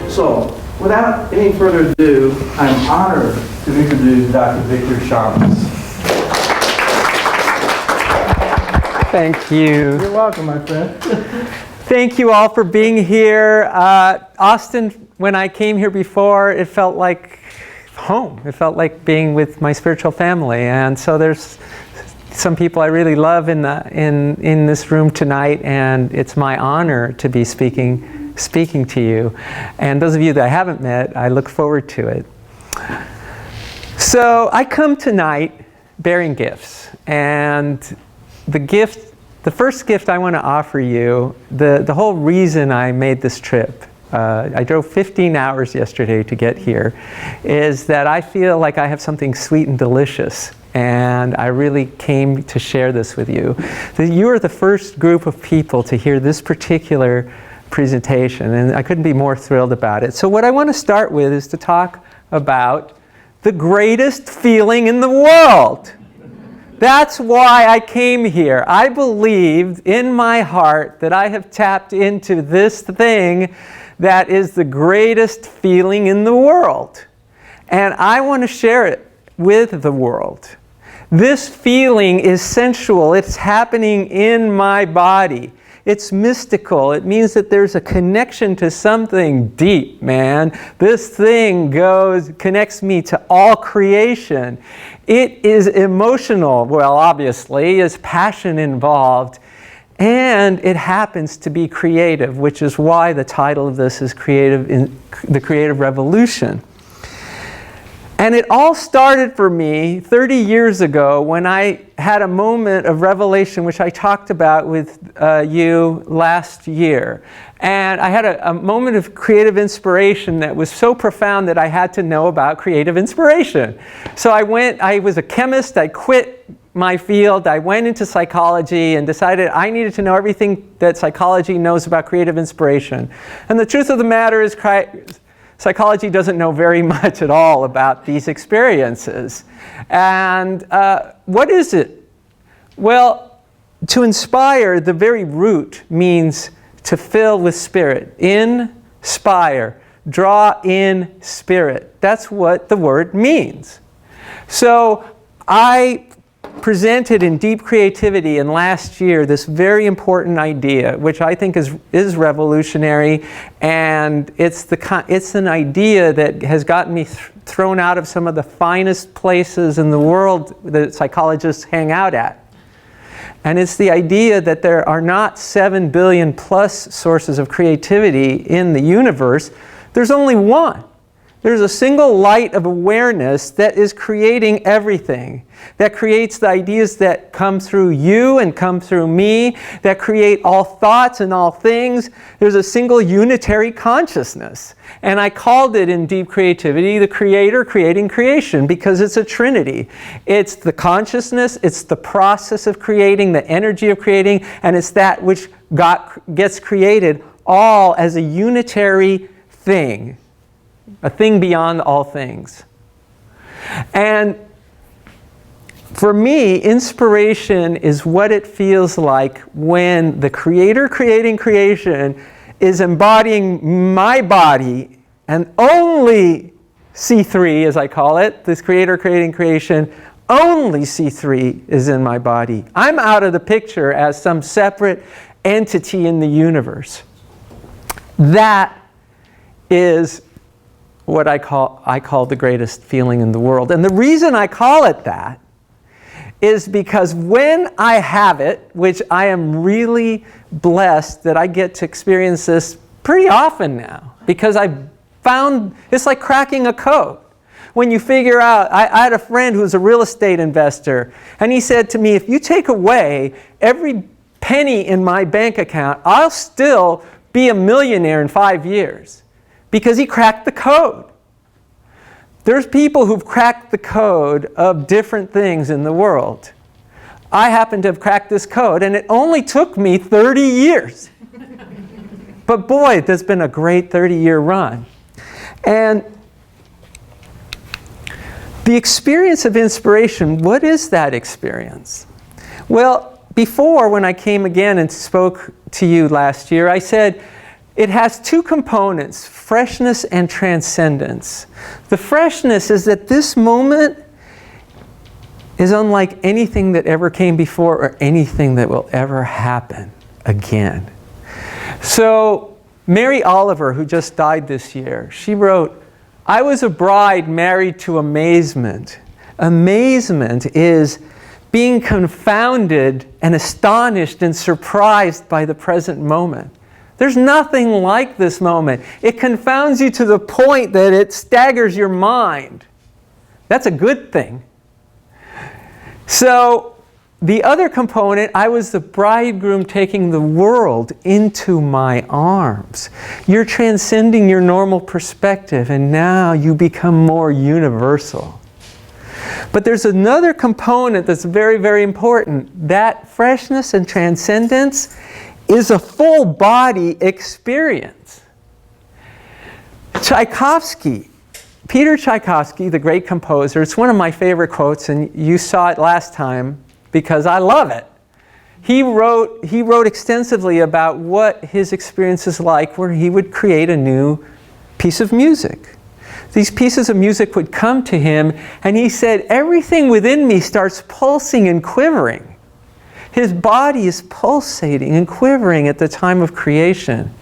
So, without any further ado, I'm honored to introduce Dr. Victor Shamas. Thank you. You're welcome, my friend. Thank you all for being here. Austin, when I came here before, it felt like home. It felt like being with my spiritual family. And so there's some people I really love in this room tonight, and it's my honor to be speaking to you. And those of you that I haven't met, I look forward to it. So I come tonight bearing gifts, and the first gift I want to offer you, the whole reason I made this trip, I drove 15 hours yesterday to get here, is that I feel like I have something sweet and delicious, and I really came to share this with you. You are the first group of people to hear this particular presentation, and I couldn't be more thrilled about it. So what I want to start with is to talk about the greatest feeling in the world. That's why I came here. I believed in my heart that I have tapped into this thing that is the greatest feeling in the world. And I want to share it with the world. This feeling is sensual. It's happening in my body. It's mystical. It means that there's a connection to something deep, man. This thing connects me to all creation. It is emotional. Well, obviously, there's passion involved. And it happens to be creative, which is why the title of this is The Creative Revolution. And it all started for me 30 years ago when I had a moment of revelation, which I talked about with you last year. And I had a moment of creative inspiration that was so profound that I had to know about creative inspiration. So I was a chemist, I quit my field, I went into psychology and decided I needed to know everything that psychology knows about creative inspiration. And the truth of the matter is, psychology doesn't know very much at all about these experiences. And what is it? Well, to inspire, the very root means to fill with spirit. Inspire, draw in spirit. That's what the word means. So I presented in Deep Creativity in last year this very important idea, which I think is revolutionary, and it's an idea that has gotten me thrown out of some of the finest places in the world that psychologists hang out at. And it's the idea that there are not 7 billion plus sources of creativity in the universe. There's only one. There's a single light of awareness that is creating everything, that creates the ideas that come through you and come through me, that create all thoughts and all things. There's a single unitary consciousness. And I called it in Deep Creativity the Creator creating creation, because it's a trinity. It's the consciousness, it's the process of creating, the energy of creating, and it's that which gets created all as a unitary thing. A thing beyond all things. And for me, inspiration is what it feels like when the Creator creating creation is embodying my body, and only C3, as I call it, this Creator creating creation, only C3 is in my body. I'm out of the picture as some separate entity in the universe. That is what I call the greatest feeling in the world. And the reason I call it that is because when I have it, which I am really blessed that I get to experience this pretty often now, because I've found it's like cracking a code. When you figure out, I had a friend who's a real estate investor, and he said to me, if you take away every penny in my bank account, I'll still be a millionaire in 5 years. Because he cracked the code. There's people who've cracked the code of different things in the world. I happen to have cracked this code, and it only took me 30 years. But boy, there's been a great 30-year run. And The experience of inspiration, what is that experience? Well, before, when I came again and spoke to you last year, I said it has two components, freshness and transcendence. The freshness is that this moment is unlike anything that ever came before or anything that will ever happen again. So Mary Oliver, who just died this year, she wrote, "I was a bride married to amazement." Amazement is being confounded and astonished and surprised by the present moment. There's nothing like this moment. It confounds you to the point that it staggers your mind. That's a good thing. So the other component, I was the bridegroom taking the world into my arms. You're transcending your normal perspective, and now you become more universal. But there's another component that's very, very important. That freshness and transcendence is a full body experience. Tchaikovsky, Peter Tchaikovsky, the great composer, it's one of my favorite quotes, and you saw it last time because I love it. He wrote extensively about what his experience is like where he would create a new piece of music. These pieces of music would come to him, and he said, everything within me starts pulsing and quivering. His body is pulsating and quivering at the time of creation.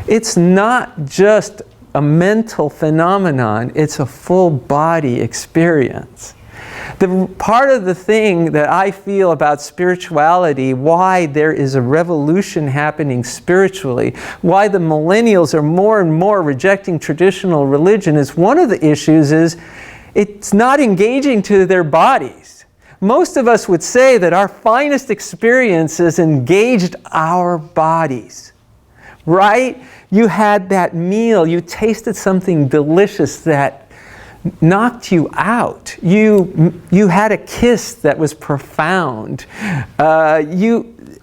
It's not just a mental phenomenon, it's a full body experience. The part of the thing that I feel about spirituality, why there is a revolution happening spiritually, why the millennials are more and more rejecting traditional religion, is one of the issues is it's not engaging to their bodies. Most of us would say that our finest experiences engaged our bodies, right? You had that meal, you tasted something delicious that knocked you out. You had a kiss that was profound.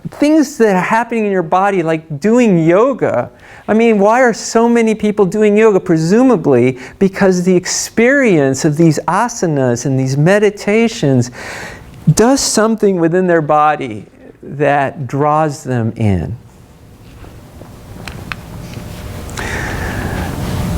Things that are happening in your body, like doing yoga. I mean, why are so many people doing yoga? Presumably because the experience of these asanas and these meditations does something within their body that draws them in.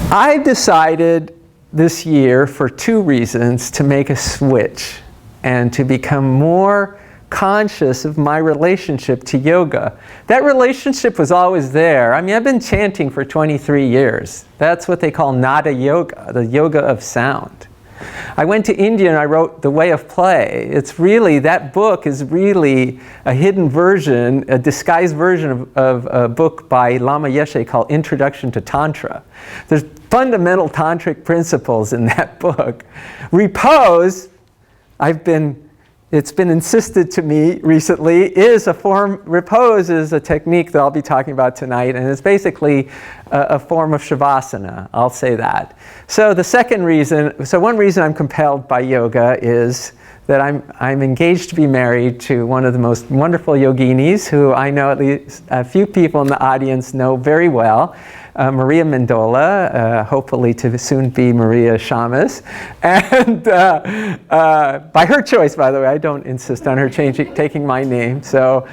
I decided this year, for two reasons, to make a switch and to become more conscious of my relationship to yoga. That relationship was always there. I mean, I've been chanting for 23 years. That's what they call nada yoga, the yoga of sound. I went to India and I wrote The Way of Play. It's really, that book is really a hidden version, a disguised version of a book by Lama Yeshe called Introduction to Tantra. There's fundamental tantric principles in that book. Repose, it's been insisted to me recently, repose is a technique that I'll be talking about tonight, and it's basically a form of shavasana, I'll say that. So one reason I'm compelled by yoga is that I'm engaged to be married to one of the most wonderful yoginis, who I know at least a few people in the audience know very well. Maria Mendola, hopefully to soon be Maria Shamas, and by her choice, by the way. I don't insist on her taking my name. So,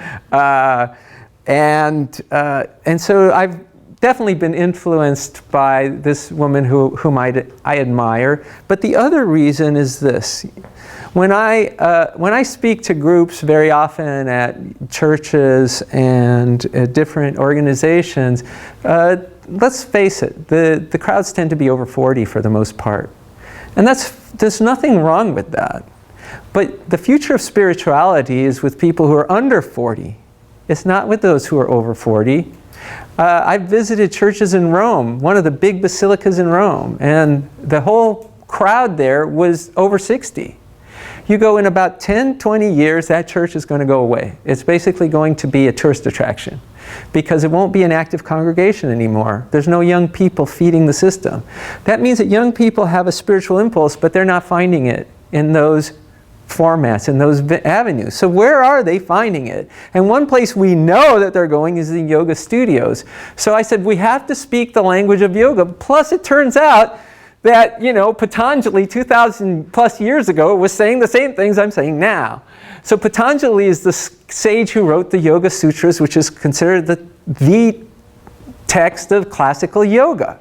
and so I've definitely been influenced by this woman whom I admire. But the other reason is this: when I speak to groups very often at churches and at different organizations. Let's face it, the crowds tend to be over 40 for the most part. And there's nothing wrong with that. But the future of spirituality is with people who are under 40. It's not with those who are over 40. I've visited churches in Rome, one of the big basilicas in Rome, and the whole crowd there was over 60. You go in about 10, 20 years, that church is going to go away. It's basically going to be a tourist attraction because it won't be an active congregation anymore. There's no young people feeding the system. That means that young people have a spiritual impulse, but they're not finding it in those formats, in those avenues. So where are they finding it? And one place we know that they're going is the yoga studios. So I said, we have to speak the language of yoga. Plus, it turns out that, Patanjali 2,000 plus years ago was saying the same things I'm saying now. So Patanjali is the sage who wrote the Yoga Sutras, which is considered the text of classical yoga.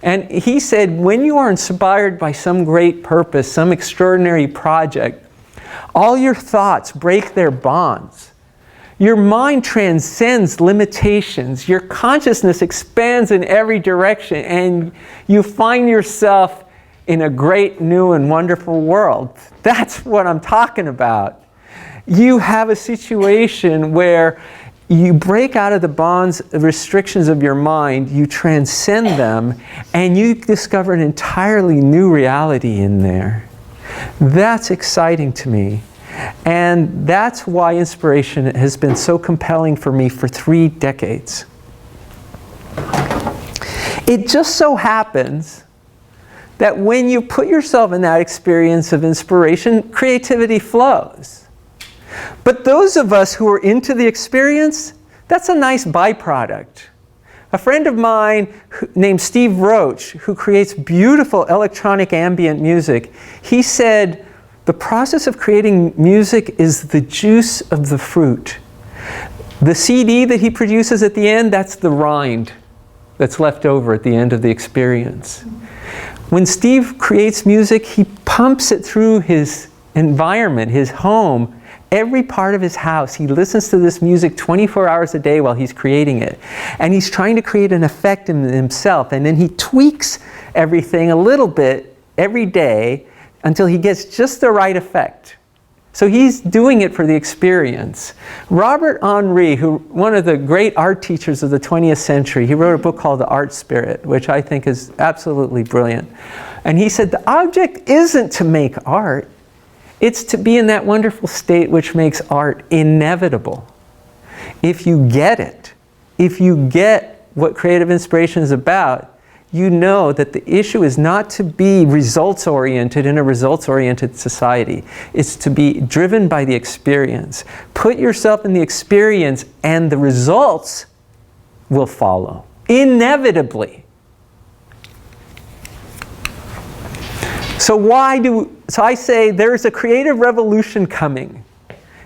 And he said, when you are inspired by some great purpose, some extraordinary project, all your thoughts break their bonds. Your mind transcends limitations. Your consciousness expands in every direction, and you find yourself in a great, new, and wonderful world. That's what I'm talking about. You have a situation where you break out of the bonds, restrictions of your mind, you transcend them, and you discover an entirely new reality in there. That's exciting to me. And that's why inspiration has been so compelling for me for 3 decades. It just so happens that when you put yourself in that experience of inspiration, creativity flows. But those of us who are into the experience, that's a nice byproduct. A friend of mine named Steve Roach, who creates beautiful electronic ambient music, he said, the process of creating music is the juice of the fruit. The CD that he produces at the end, that's the rind that's left over at the end of the experience. When Steve creates music, he pumps it through his environment, his home, every part of his house. He listens to this music 24 hours a day while he's creating it. And he's trying to create an effect in himself. And then he tweaks everything a little bit every day until he gets just the right effect. So he's doing it for the experience. Robert Henri, one of the great art teachers of the 20th century, he wrote a book called The Art Spirit, which I think is absolutely brilliant. And he said the object isn't to make art, it's to be in that wonderful state which makes art inevitable. If you get it, if you get what creative inspiration is about, you know that the issue is not to be results-oriented in a results-oriented society. It's to be driven by the experience. Put yourself in the experience and the results will follow, inevitably. So I say there's a creative revolution coming.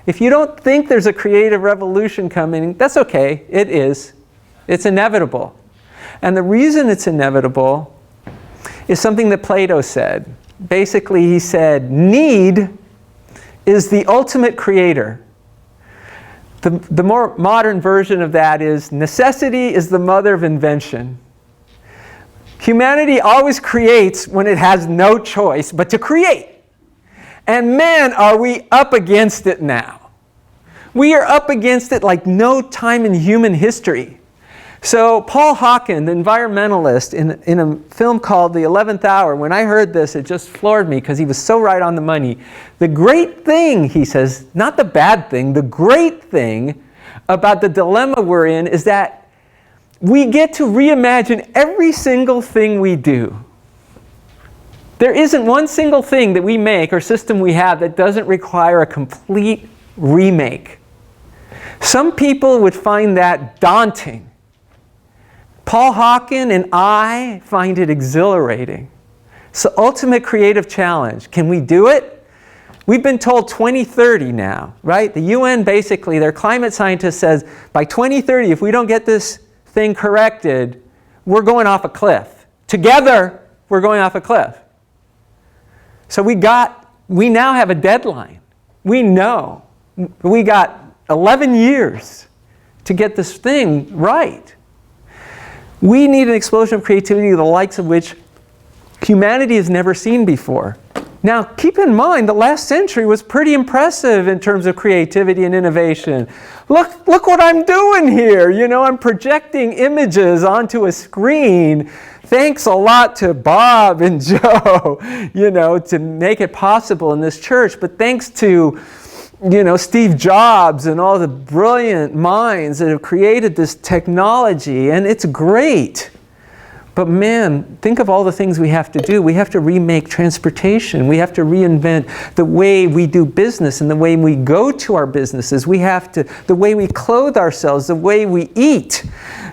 If you don't think there's a creative revolution coming, that's okay, it is. It's inevitable. And the reason it's inevitable is something that Plato said. Basically, he said, need is the ultimate creator. The more modern version of that is, necessity is the mother of invention. Humanity always creates when it has no choice but to create. And man, are we up against it now. We are up against it like no time in human history. So Paul Hawken, the environmentalist, in a film called The 11th Hour, when I heard this, it just floored me because he was so right on the money. The great thing, he says, not the bad thing, the great thing about the dilemma we're in is that we get to reimagine every single thing we do. There isn't one single thing that we make or system we have that doesn't require a complete remake. Some people would find that daunting. Paul Hawken and I find it exhilarating. It's the ultimate creative challenge. Can we do it? We've been told 2030 now, right? The UN basically, their climate scientist says, by 2030, if we don't get this thing corrected, we're going off a cliff. Together, we're going off a cliff. So we now have a deadline. We know. We got 11 years to get this thing right. We need an explosion of creativity the likes of which humanity has never seen before. Now, keep in mind, the last century was pretty impressive in terms of creativity and innovation. Look what I'm doing here. I'm projecting images onto a screen. Thanks a lot to Bob and Joe, to make it possible in this church. But thanks to Steve Jobs and all the brilliant minds that have created this technology, and it's great. But man, think of all the things we have to do. We have to remake transportation. We have to reinvent the way we do business and the way we go to our businesses. We have to, the way we clothe ourselves, the way we eat.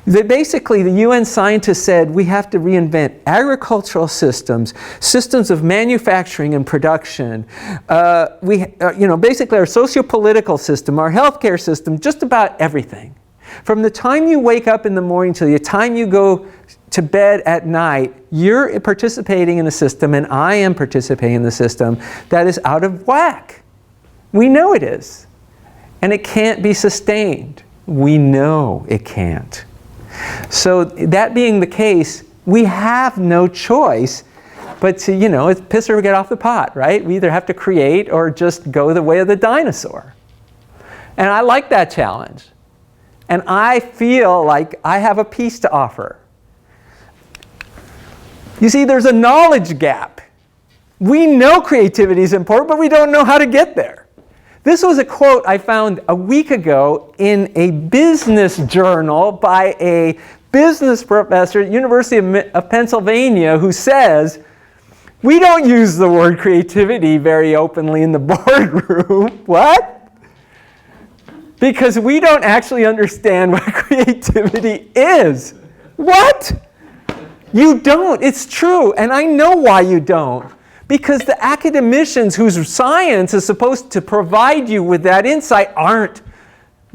Basically, the UN scientists said we have to reinvent agricultural systems, systems of manufacturing and production. Basically our socio-political system, our healthcare system, just about everything. From the time you wake up in the morning till the time you go to bed at night, you're participating in a system, and I am participating in the system that is out of whack. We know it is. And it can't be sustained. We know it can't. So that being the case, we have no choice but to, it's piss or get off the pot, right? We either have to create or just go the way of the dinosaur. And I like that challenge. And I feel like I have a piece to offer. You see, there's a knowledge gap. We know creativity is important, but we don't know how to get there. This was a quote I found a week ago in a business journal by a business professor at University of Pennsylvania who says, we don't use the word creativity very openly in the boardroom. What? Because we don't actually understand what creativity is. What? You don't. It's true. And I know why you don't. Because the academicians whose science is supposed to provide you with that insight aren't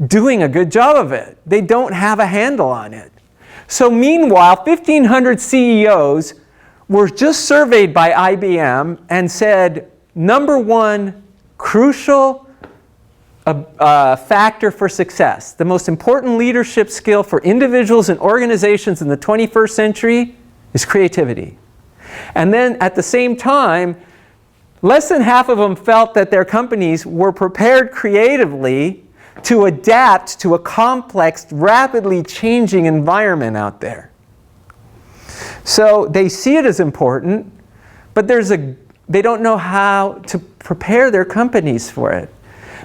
doing a good job of it. They don't have a handle on it. So meanwhile, 1,500 CEOs were just surveyed by IBM and said, number one crucial factor for success, the most important leadership skill for individuals and organizations in the 21st century is creativity. And then at the same time, less than half of them felt that their companies were prepared creatively to adapt to a complex, rapidly changing environment out there. So they see it as important, but they don't know how to prepare their companies for it.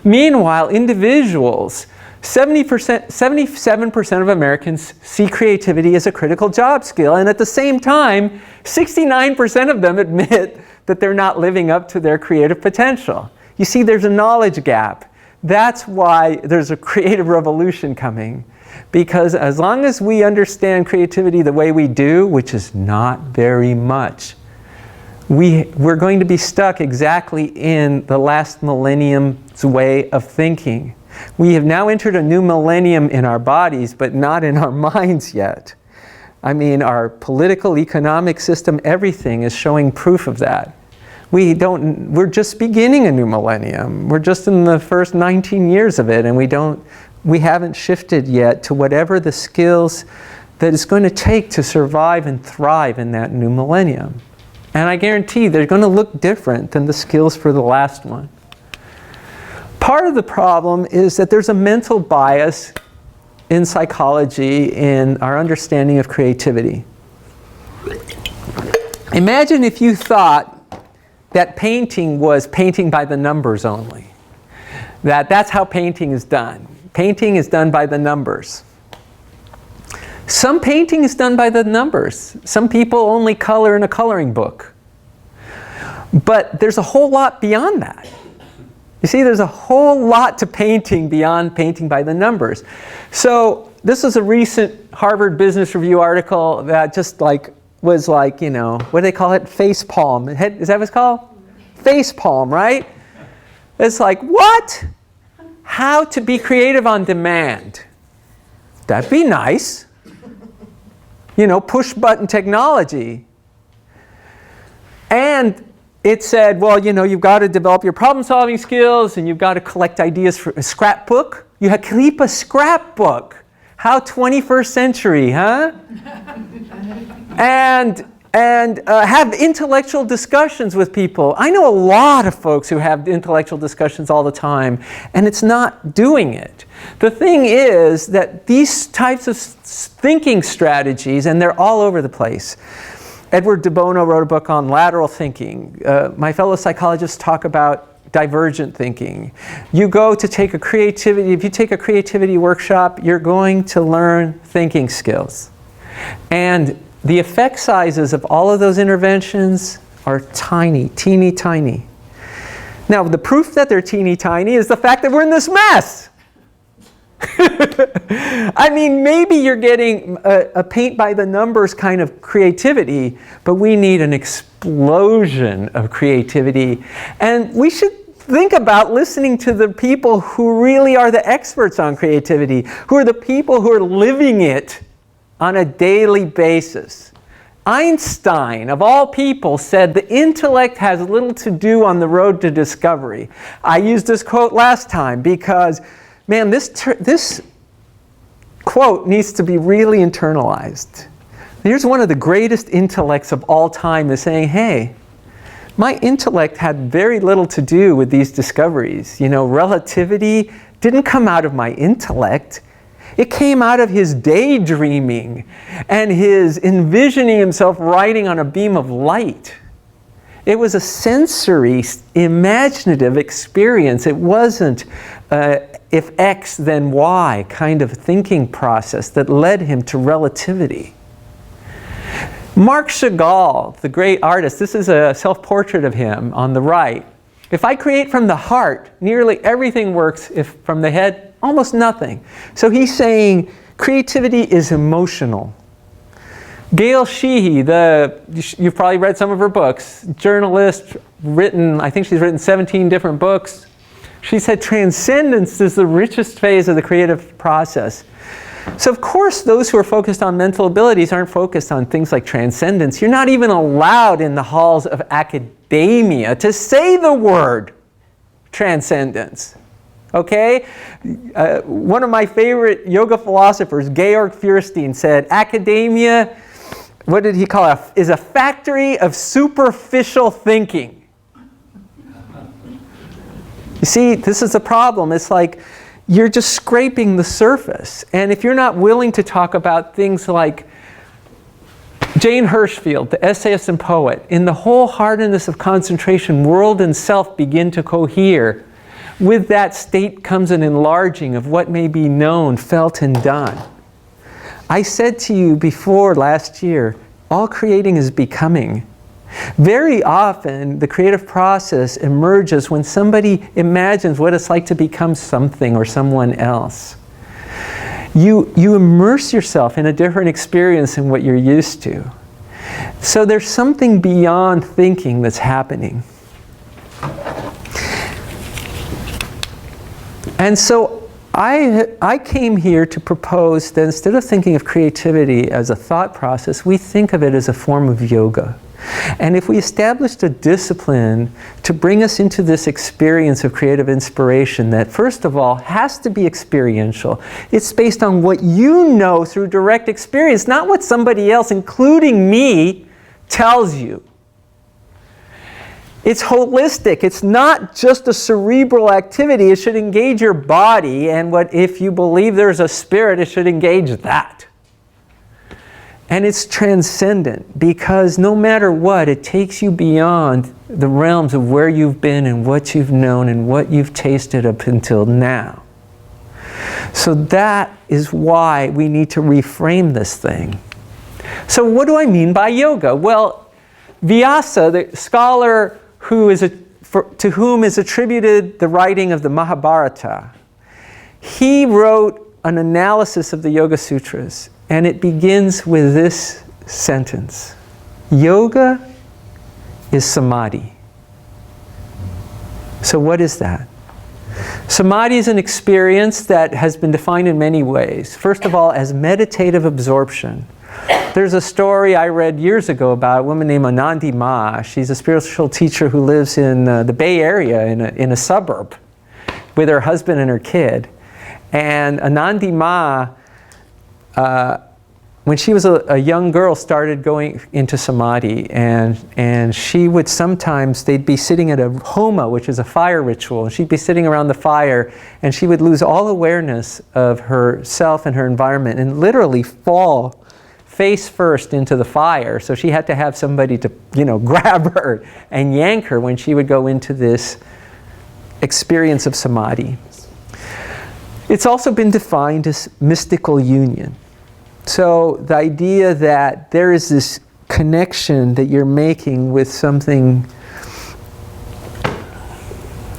Meanwhile, individuals, 77% of Americans see creativity as a critical job skill, and at the same time, 69% of them admit that they're not living up to their creative potential. You see, there's a knowledge gap. That's why there's a creative revolution coming. Because as long as we understand creativity the way we do, which is not very much, we're going to be stuck exactly in the last millennium's way of thinking. We have now entered a new millennium in our bodies, but not in our minds yet. I mean, our political, economic system, everything is showing proof of that. We're just beginning a new millennium. We're just in the first 19 years of it, and we haven't shifted yet to whatever the skills that it's going to take to survive and thrive in that new millennium. And I guarantee they're going to look different than the skills for the last one. Part of the problem is that there's a mental bias in psychology in our understanding of creativity. Imagine if you thought that painting was painting by the numbers only. That's how painting is done. Painting is done by the numbers. Some painting is done by the numbers. Some people only color in a coloring book. But there's a whole lot beyond that. You see, there's a whole lot to painting beyond painting by the numbers. So this is a recent Harvard Business Review article that just was what do they call it? Face palm. Is that what it's called? Face palm, right? It's like, what? How to be creative on demand. That'd be nice. Push button technology. And it said, well, you've got to develop your problem solving skills and you've got to collect ideas for a scrapbook. You have to keep a scrapbook. How 21st century, huh? and have intellectual discussions with people. I know a lot of folks who have intellectual discussions all the time, and it's not doing it. The thing is that these types of thinking strategies, and they're all over the place. Edward de Bono wrote a book on lateral thinking. My fellow psychologists talk about divergent thinking. You go to take if you take a creativity workshop, you're going to learn thinking skills. And the effect sizes of all of those interventions are tiny, teeny tiny. Now, the proof that they're teeny tiny is the fact that we're in this mess. I mean, maybe you're getting a paint by the numbers kind of creativity, but we need an explosion of creativity. And we should think about listening to the people who really are the experts on creativity, who are the people who are living it on a daily basis. Einstein, of all people, said the intellect has little to do on the road to discovery. I used this quote last time because, man, this quote needs to be really internalized. Here's one of the greatest intellects of all time is saying, hey, my intellect had very little to do with these discoveries. You know, relativity didn't come out of my intellect. It came out of his daydreaming and his envisioning himself riding on a beam of light. It was a sensory, imaginative experience. It wasn't if X then Y kind of thinking process that led him to relativity. Marc Chagall, the great artist, this is a self-portrait of him on the right. If I create from the heart, nearly everything works. If from the head, almost nothing. So he's saying creativity is emotional. Gail Sheehy, you've probably read some of her books, journalist, I think she's written 17 different books. She said transcendence is the richest phase of the creative process. So of course those who are focused on mental abilities aren't focused on things like transcendence. You're not even allowed in the halls of academia to say the word transcendence. Okay? One of my favorite yoga philosophers, Georg Feuerstein, said academia, what did he call it, is a factory of superficial thinking. You see, this is the problem. It's like you're just scraping the surface. And if you're not willing to talk about things like Jane Hirschfield, the essayist and poet, in the wholeheartedness of concentration, world and self begin to cohere. With that state comes an enlarging of what may be known, felt, and done. I said to you before last year, all creating is becoming. Very often, the creative process emerges when somebody imagines what it's like to become something or someone else. You immerse yourself in a different experience than what you're used to. So there's something beyond thinking that's happening. And so I came here to propose that instead of thinking of creativity as a thought process, we think of it as a form of yoga. And if we established a discipline to bring us into this experience of creative inspiration that, first of all, has to be experiential. It's based on what you know through direct experience, not what somebody else, including me, tells you. It's holistic. It's not just a cerebral activity. It should engage your body, and if you believe there's a spirit, it should engage that. And it's transcendent because no matter what, it takes you beyond the realms of where you've been and what you've known and what you've tasted up until now. So that is why we need to reframe this thing. So what do I mean by yoga? Well, Vyasa, the scholar to whom is attributed the writing of the Mahabharata, he wrote an analysis of the Yoga Sutras. And it begins with this sentence. Yoga is samadhi. So what is that? Samadhi is an experience that has been defined in many ways. First of all, as meditative absorption. There's a story I read years ago about a woman named Anandi Ma. She's a spiritual teacher who lives in the Bay Area in a suburb with her husband and her kid. And Anandi Ma, when she was a young girl, started going into samadhi, and she would sometimes, they'd be sitting at a homa, which is a fire ritual, and she'd be sitting around the fire, and she would lose all awareness of herself and her environment and literally fall face first into the fire. So she had to have somebody to, grab her and yank her when she would go into this experience of samadhi. It's also been defined as mystical union. So the idea that there is this connection that you're making with something,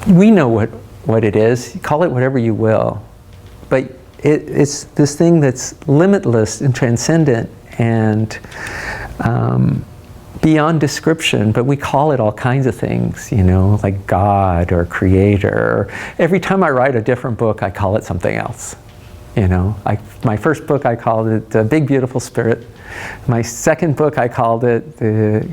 we know what it is. Call it whatever you will. But it's this thing that's limitless and transcendent and beyond description, but we call it all kinds of things, you know, like God or Creator. Every time I write a different book, I call it something else. You know, my first book, I called it The Big Beautiful Spirit. My second book, I called it The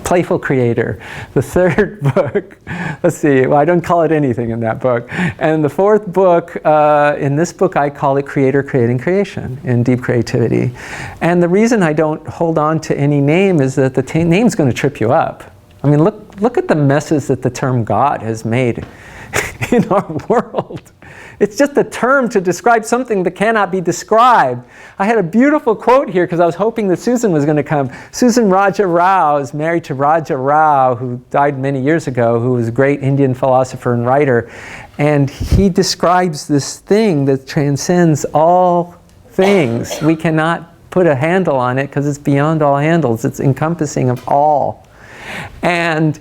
Playful Creator. The third book, let's see, well, I don't call it anything in that book. And the fourth book, in this book, I call it Creator Creating Creation in Deep Creativity. And the reason I don't hold on to any name is that the name's going to trip you up. I mean, look at the messes that the term God has made in our world. It's just a term to describe something that cannot be described. I had a beautiful quote here because I was hoping that Susan was going to come. Susan Raja Rao is married to Raja Rao, who died many years ago, who was a great Indian philosopher and writer. And he describes this thing that transcends all things. We cannot put a handle on it because it's beyond all handles. It's encompassing of all. And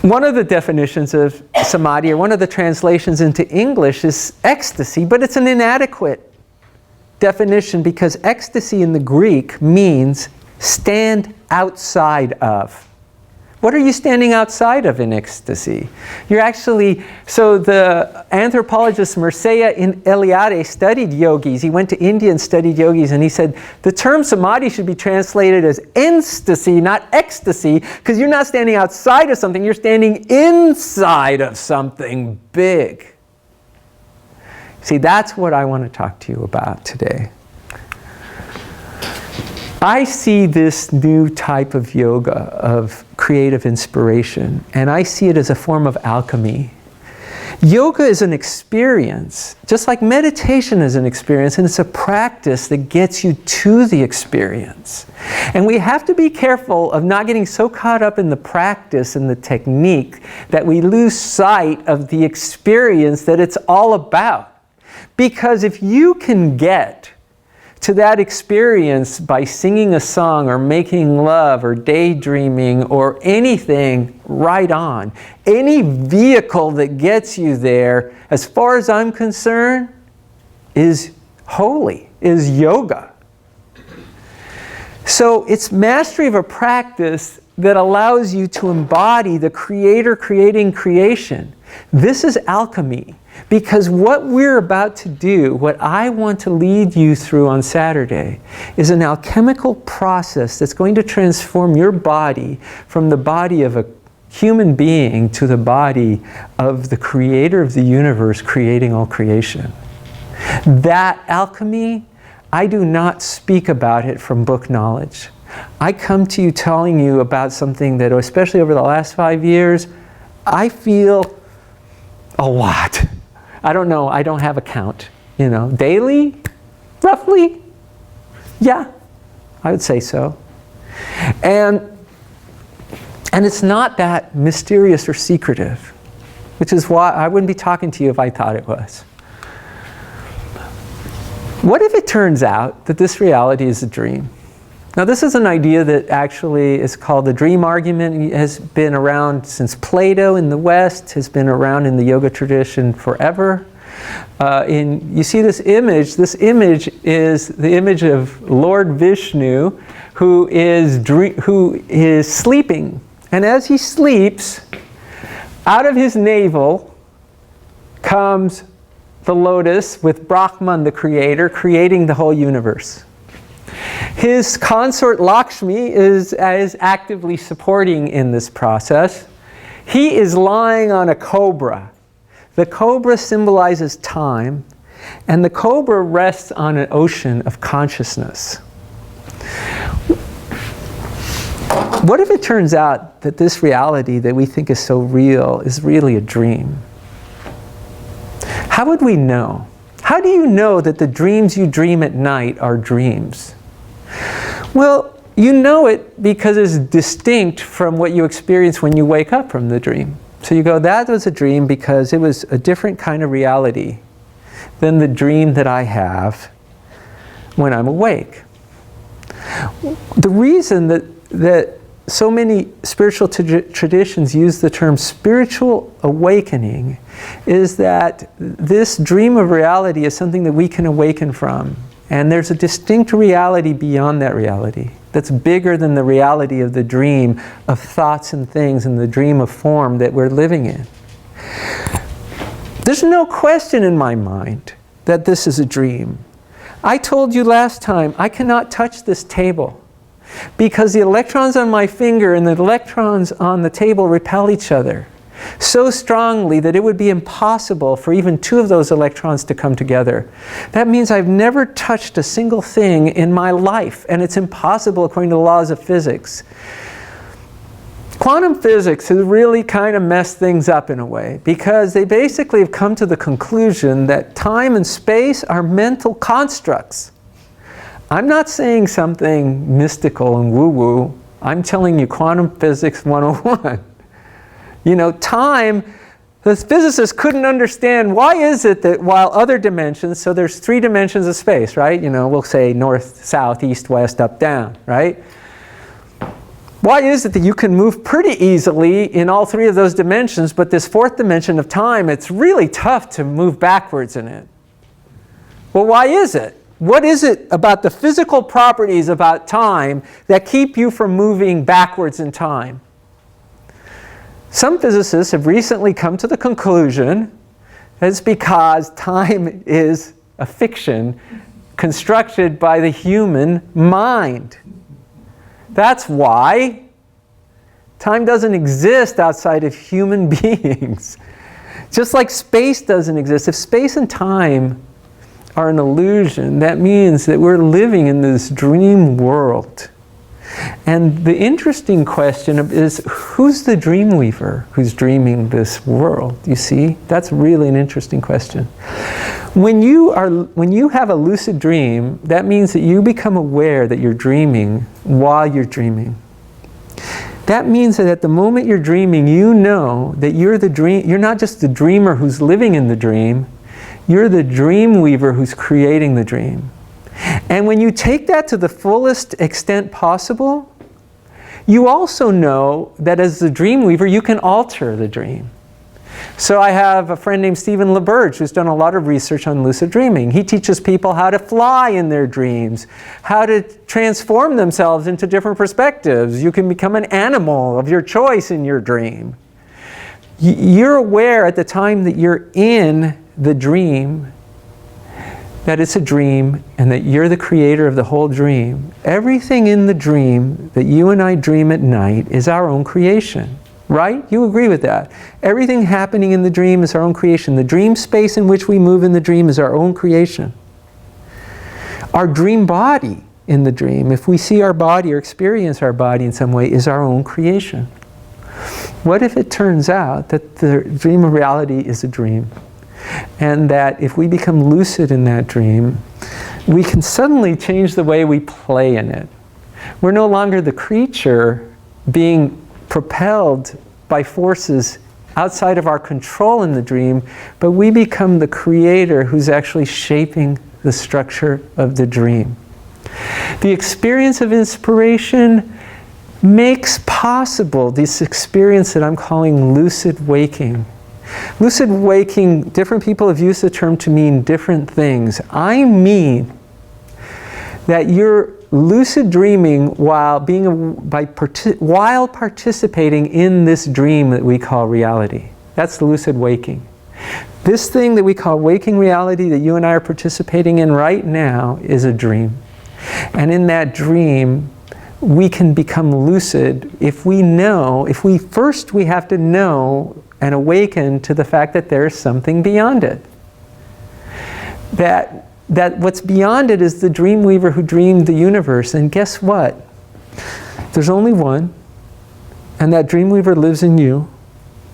one of the definitions of samadhi, or one of the translations into English, is ecstasy, but it's an inadequate definition because ecstasy in the Greek means stand outside of. What are you standing outside of in ecstasy? You're actually, so the anthropologist Mircea Eliade studied yogis. He went to India and studied yogis, and he said the term samadhi should be translated as ecstasy, not ecstasy, because you're not standing outside of something, you're standing inside of something big. See, that's what I want to talk to you about today. I see this new type of yoga, of creative inspiration, and I see it as a form of alchemy. Yoga is an experience, just like meditation is an experience, and it's a practice that gets you to the experience. And we have to be careful of not getting so caught up in the practice and the technique that we lose sight of the experience that it's all about. Because if you can get to that experience by singing a song or making love or daydreaming or anything, right on. Any vehicle that gets you there, as far as I'm concerned, is holy, is yoga. So it's mastery of a practice that allows you to embody the Creator creating creation. This is alchemy. Because what we're about to do, what I want to lead you through on Saturday, is an alchemical process that's going to transform your body from the body of a human being to the body of the Creator of the universe creating all creation. That alchemy, I do not speak about it from book knowledge. I come to you telling you about something that, especially over the last 5 years, I feel a lot. I don't know, I don't have a count. You know, daily, roughly? Yeah, I would say so. And it's not that mysterious or secretive, which is why I wouldn't be talking to you if I thought it was. What if it turns out that this reality is a dream? Now, this is an idea that actually is called the dream argument. It has been around since Plato in the West, has been around in the yoga tradition forever. You see this image is the image of Lord Vishnu, who is sleeping. And as he sleeps, out of his navel comes the lotus with Brahman, the creator, creating the whole universe. His consort Lakshmi is actively supporting in this process. He is lying on a cobra. The cobra symbolizes time, and the cobra rests on an ocean of consciousness. What if it turns out that this reality that we think is so real is really a dream? How would we know? How do you know that the dreams you dream at night are dreams? Well, you know it because it's distinct from what you experience when you wake up from the dream. So you go, that was a dream because it was a different kind of reality than the dream that I have when I'm awake. The reason that so many spiritual traditions use the term spiritual awakening is that this dream of reality is something that we can awaken from. And there's a distinct reality beyond that reality that's bigger than the reality of the dream of thoughts and things and the dream of form that we're living in. There's no question in my mind that this is a dream. I told you last time, I cannot touch this table because the electrons on my finger and the electrons on the table repel each other so strongly that it would be impossible for even two of those electrons to come together. That means I've never touched a single thing in my life, and it's impossible according to the laws of physics. Quantum physics has really kind of messed things up in a way, because they basically have come to the conclusion that time and space are mental constructs. I'm not saying something mystical and woo-woo. I'm telling you quantum physics 101. You know, time, the physicists couldn't understand why is it that while other dimensions, so there's 3 dimensions of space, right? You know, we'll say north, south, east, west, up, down, right? Why is it that you can move pretty easily in all 3 of those dimensions, but this 4th dimension of time, it's really tough to move backwards in it? Well, why is it? What is it about the physical properties about time that keep you from moving backwards in time? Some physicists have recently come to the conclusion that it's because time is a fiction constructed by the human mind. That's why time doesn't exist outside of human beings. Just like space doesn't exist. If space and time are an illusion, that means that we're living in this dream world. And the interesting question is, who's the dream weaver who's dreaming this world? You see, that's really an interesting question. When you have a lucid dream, that means that you become aware that you're dreaming while you're dreaming. That means that at the moment you're dreaming, you know that you're not just the dreamer who's living in the dream, you're the dream weaver who's creating the dream. And when you take that to the fullest extent possible, you also know that as the dream weaver, you can alter the dream. So I have a friend named Stephen LaBerge who's done a lot of research on lucid dreaming. He teaches people how to fly in their dreams, how to transform themselves into different perspectives. You can become an animal of your choice in your dream. You're aware at the time that you're in the dream that it's a dream and that you're the creator of the whole dream. Everything in the dream that you and I dream at night is our own creation, right? You agree with that. Everything happening in the dream is our own creation. The dream space in which we move in the dream is our own creation. Our dream body in the dream, if we see our body or experience our body in some way, is our own creation. What if it turns out that the dream of reality is a dream? And that if we become lucid in that dream, we can suddenly change the way we play in it. We're no longer the creature being propelled by forces outside of our control in the dream, but we become the creator who's actually shaping the structure of the dream. The experience of inspiration makes possible this experience that I'm calling lucid waking. Lucid waking, different people have used the term to mean different things. I mean that you're lucid dreaming while participating in this dream that we call reality. That's the lucid waking. This thing that we call waking reality that you and I are participating in right now is a dream. And in that dream, we can become lucid if we have to know and awaken to the fact that there is something beyond it. That what's beyond it is the dream weaver who dreamed the universe. And guess what? There's only one. And that dream weaver lives in you,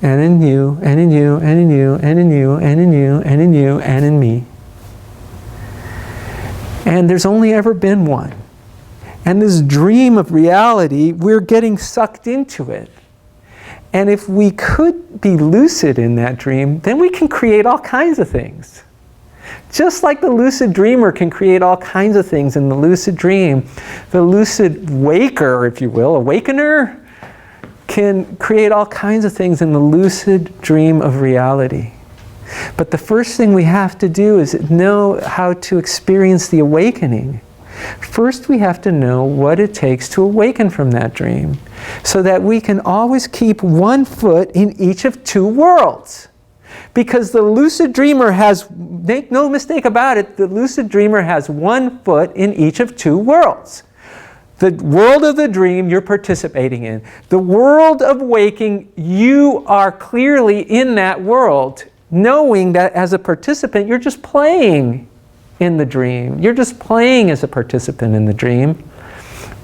and in you, and in you, and in you, and in you, and in you, and in you, and in me. And there's only ever been one. And this dream of reality, we're getting sucked into it. And if we could be lucid in that dream, then we can create all kinds of things. Just like the lucid dreamer can create all kinds of things in the lucid dream, the lucid waker, if you will, awakener, can create all kinds of things in the lucid dream of reality. But the first thing we have to do is know how to experience the awakening. First, we have to know what it takes to awaken from that dream, so that we can always keep one foot in each of two worlds. Because the lucid dreamer has, make no mistake about it, the lucid dreamer has one foot in each of two worlds. The world of the dream you're participating in. The world of waking, you are clearly in that world, knowing that as a participant, you're just playing in the dream. You're just playing as a participant in the dream.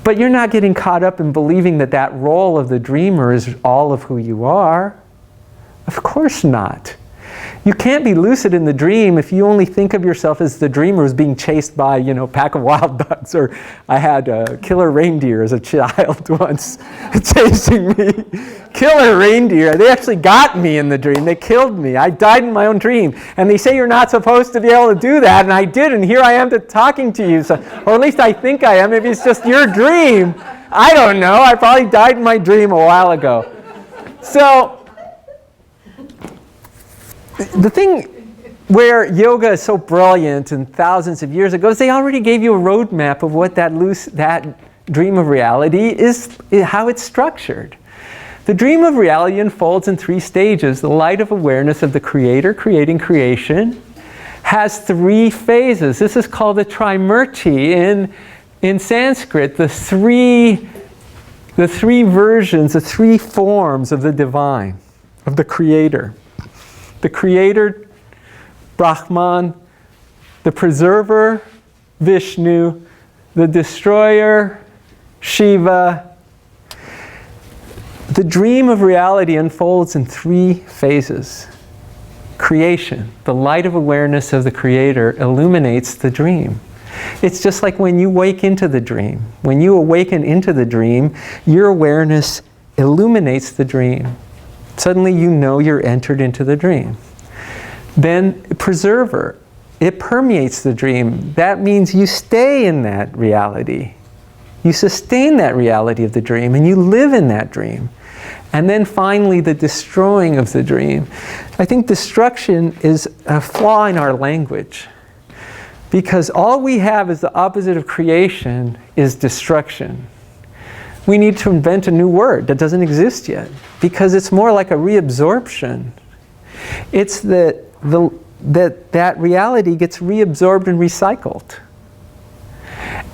But you're not getting caught up in believing that that role of the dreamer is all of who you are. Of course not. You can't be lucid in the dream if you only think of yourself as the dreamer who's being chased by, a pack of wild ducks. Or I had a killer reindeer as a child once chasing me. Killer reindeer. They actually got me in the dream. They killed me. I died in my own dream. And they say you're not supposed to be able to do that. And I did. And here I am talking to you. So, or at least I think I am. Maybe it's just your dream. I don't know. I probably died in my dream a while ago. So, the thing where yoga is so brilliant and thousands of years ago is they already gave you a roadmap of what that dream of reality is, how it's structured. The dream of reality unfolds in three stages. The light of awareness of the Creator creating creation has three phases. This is called the Trimurti in Sanskrit, the three versions, the three forms of the divine, of the Creator. The Creator, Brahman, the Preserver, Vishnu, the Destroyer, Shiva. The dream of reality unfolds in three phases. Creation, the light of awareness of the Creator illuminates the dream. It's just like when you wake into the dream. When you awaken into the dream, your awareness illuminates the dream. Suddenly you know you're entered into the dream. Then Preserver, it permeates the dream. That means you stay in that reality. You sustain that reality of the dream and you live in that dream. And then finally the destroying of the dream. I think destruction is a flaw in our language. Because all we have as the opposite of creation is destruction. We need to invent a new word that doesn't exist yet, because it's more like a reabsorption. It's that reality gets reabsorbed and recycled.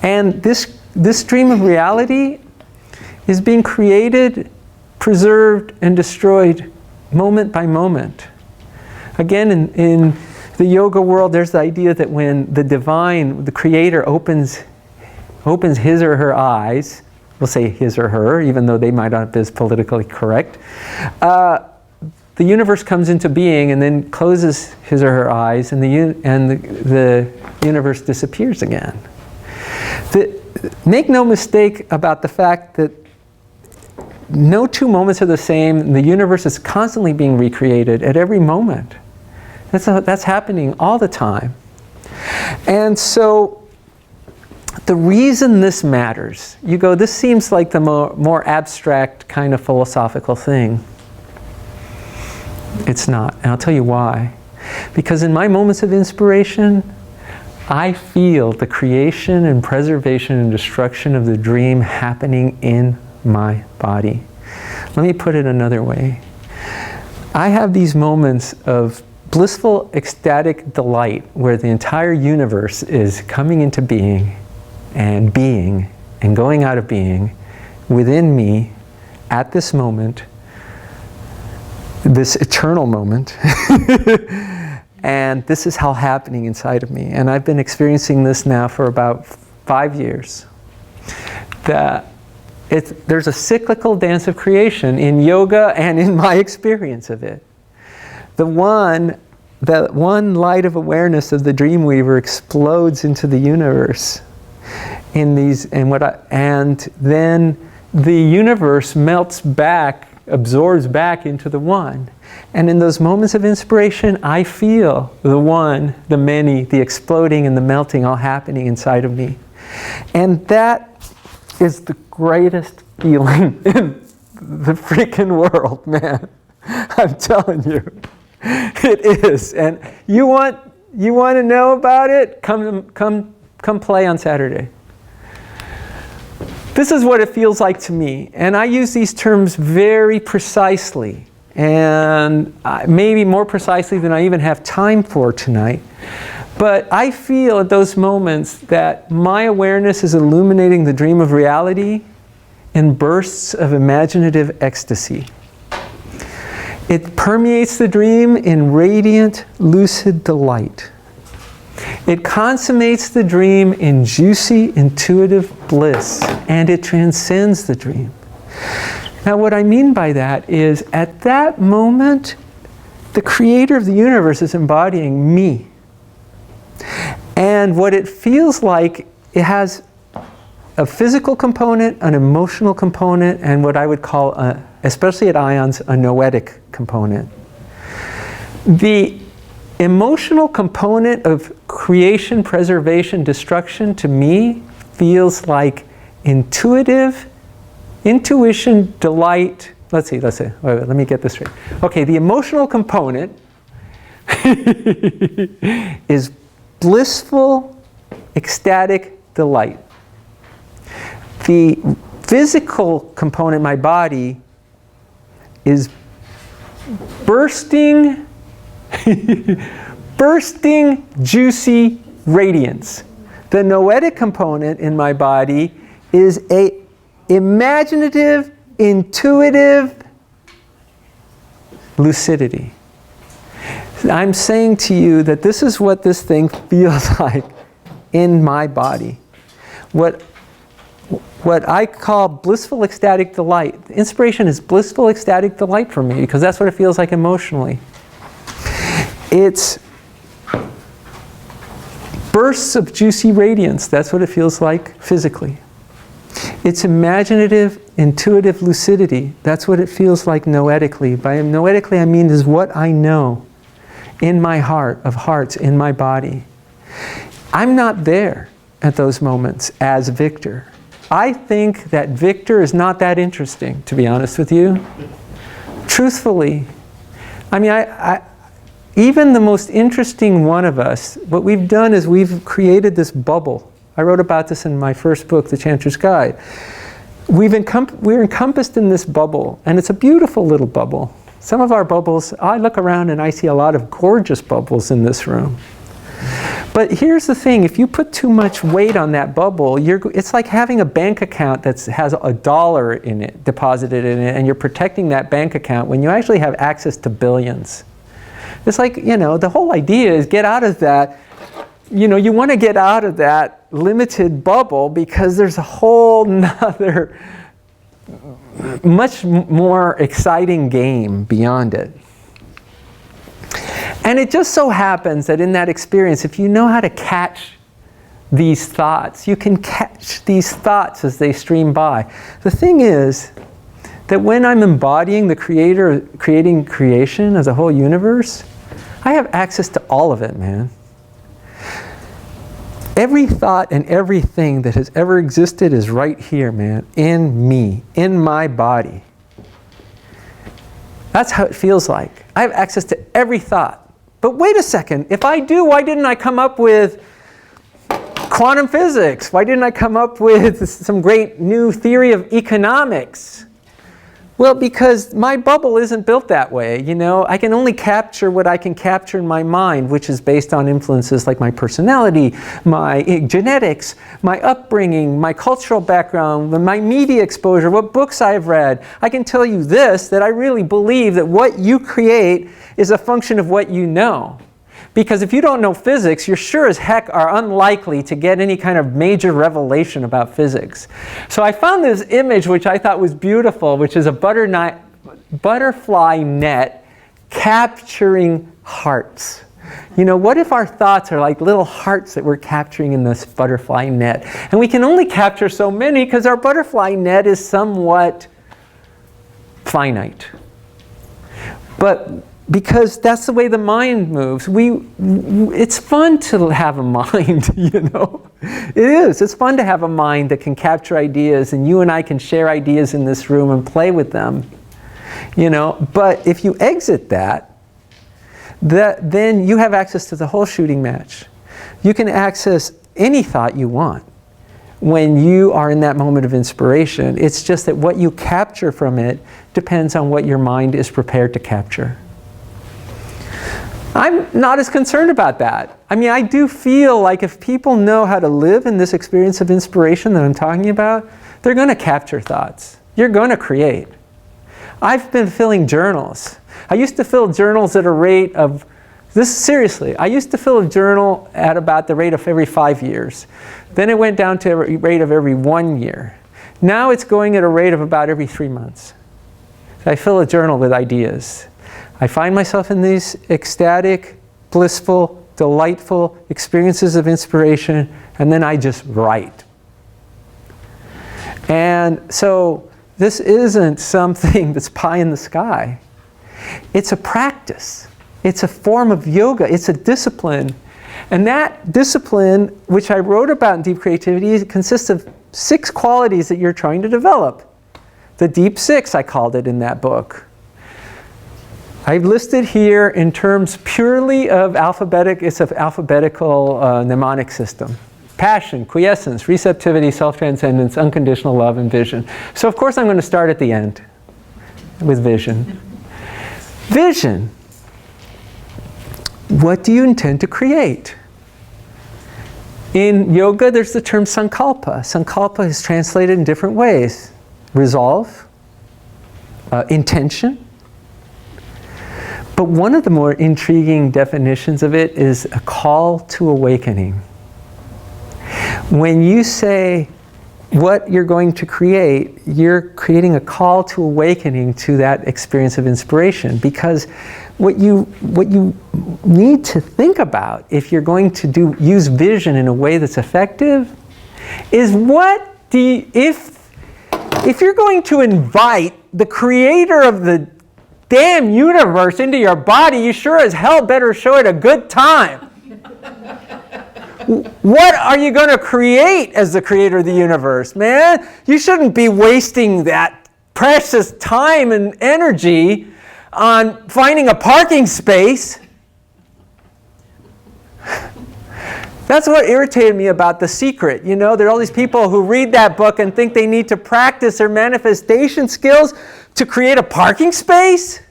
And this stream of reality is being created, preserved, and destroyed moment by moment. Again, in the yoga world, there's the idea that when the divine, the Creator opens his or her eyes, we'll say his or her, even though they might not be as politically correct, the universe comes into being and then closes his or her eyes, and the universe disappears again. Make no mistake about the fact that no two moments are the same. The universe is constantly being recreated at every moment. That's happening all the time. And so the reason this matters, you go, this seems like the more abstract kind of philosophical thing. It's not, and I'll tell you why. Because in my moments of inspiration, I feel the creation and preservation and destruction of the dream happening in my body. Let me put it another way. I have these moments of blissful, ecstatic delight where the entire universe is coming into being and going out of being within me at this moment, this eternal moment. And this is how happening inside of me. And I've been experiencing this now for about 5 years. There's a cyclical dance of creation in yoga and in my experience of it. The one light of awareness of the Dreamweaver explodes into the universe and then the universe melts back absorbs back into the one. And in those moments of inspiration, I feel the one, the many, the exploding and the melting all happening inside of me. And that is the greatest feeling in the freaking world, man. I'm telling you. It is. And you want to know about it? Come play on Saturday. This is what it feels like to me. And I use these terms very precisely, and maybe more precisely than I even have time for tonight. But I feel at those moments that my awareness is illuminating the dream of reality in bursts of imaginative ecstasy. It permeates the dream in radiant, lucid delight. It consummates the dream in juicy, intuitive bliss, and it transcends the dream. Now, what I mean by that is, at that moment, the creator of the universe is embodying me. And what it feels like, it has a physical component, an emotional component, and what I would call, especially at ions, a noetic component. The emotional component of creation, preservation, destruction to me feels like intuition, delight. Let's see, wait, let me get this straight. Okay, the emotional component is blissful, ecstatic delight. The physical component, my body, is bursting juicy radiance. The noetic component in my body is a imaginative, intuitive lucidity. I'm saying to you that this is what this thing feels like in my body. What I call blissful ecstatic delight. Inspiration is blissful ecstatic delight for me, because that's what it feels like emotionally. It's bursts of juicy radiance. That's what it feels like physically. It's imaginative, intuitive lucidity. That's what it feels like noetically. By noetically, I mean is what I know in my heart of hearts, in my body. I'm not there at those moments as Victor. I think that Victor is not that interesting, to be honest with you. Truthfully. I mean, even the most interesting one of us, what we've done is we've created this bubble. I wrote about this in my first book, The Chanter's Guide. We're encompassed in this bubble, and it's a beautiful little bubble. Some of our bubbles, I look around and I see a lot of gorgeous bubbles in this room. But here's the thing, if you put too much weight on that bubble, it's like having a bank account that has $1 in it, deposited in it, and you're protecting that bank account when you actually have access to billions. It's like, the whole idea is get out of that. You want to get out of that limited bubble because there's a whole nother, much more exciting game beyond it. And it just so happens that in that experience, if you know how to catch these thoughts, you can catch these thoughts as they stream by. The thing is that when I'm embodying the creator, creating creation as a whole universe, I have access to all of it, man. Every thought and everything that has ever existed is right here, man, in me, in my body. That's how it feels like. I have access to every thought. But wait a second, if I do, why didn't I come up with quantum physics? Why didn't I come up with some great new theory of economics? Well, because my bubble isn't built that way, I can only capture what I can capture in my mind, which is based on influences like my personality, my genetics, my upbringing, my cultural background, my media exposure, what books I've read. I can tell you this, that I really believe that what you create is a function of what you know. Because if you don't know physics, you sure as heck are unlikely to get any kind of major revelation about physics. So I found this image which I thought was beautiful, which is a butterfly net capturing hearts. What if our thoughts are like little hearts that we're capturing in this butterfly net? And we can only capture so many because our butterfly net is somewhat finite. But because that's the way the mind moves, it's fun to have a mind, you know? It is. It's fun to have a mind that can capture ideas, and you and I can share ideas in this room and play with them, you know? But if you exit that, then you have access to the whole shooting match. You can access any thought you want when you are in that moment of inspiration. It's just that what you capture from it depends on what your mind is prepared to capture. I'm not as concerned about that. I mean, I do feel like if people know how to live in this experience of inspiration that I'm talking about, they're going to capture thoughts. You're going to create. I've been filling journals. I used to fill journals at a rate of, seriously, I used to fill a journal at about the rate of every 5 years. Then it went down to a rate of every 1 year. Now it's going at a rate of about every 3 months. I fill a journal with ideas. I find myself in these ecstatic, blissful, delightful experiences of inspiration, and then I just write. And so this isn't something that's pie in the sky. It's a practice. It's a form of yoga. It's a discipline. And that discipline, which I wrote about in Deep Creativity, consists of 6 qualities that you're trying to develop. The Deep 6, I called it in that book. I've listed here in terms purely of it's an alphabetical mnemonic system. Passion, quiescence, receptivity, self-transcendence, unconditional love, and vision. So of course I'm going to start at the end with vision. Vision. What do you intend to create? In yoga, there's the term sankalpa. Sankalpa is translated in different ways. Resolve, intention. But one of the more intriguing definitions of it is a call to awakening. When you say what you're going to create, you're creating a call to awakening to that experience of inspiration. Because what you need to think about if you're going to use vision in a way that's effective is if you're going to invite the creator of the damn universe into your body, you sure as hell better show it a good time. What are you going to create as the creator of the universe, man? You shouldn't be wasting that precious time and energy on finding a parking space. That's what irritated me about The Secret. You know, there are all these people who read that book and think they need to practice their manifestation skills to create a parking space?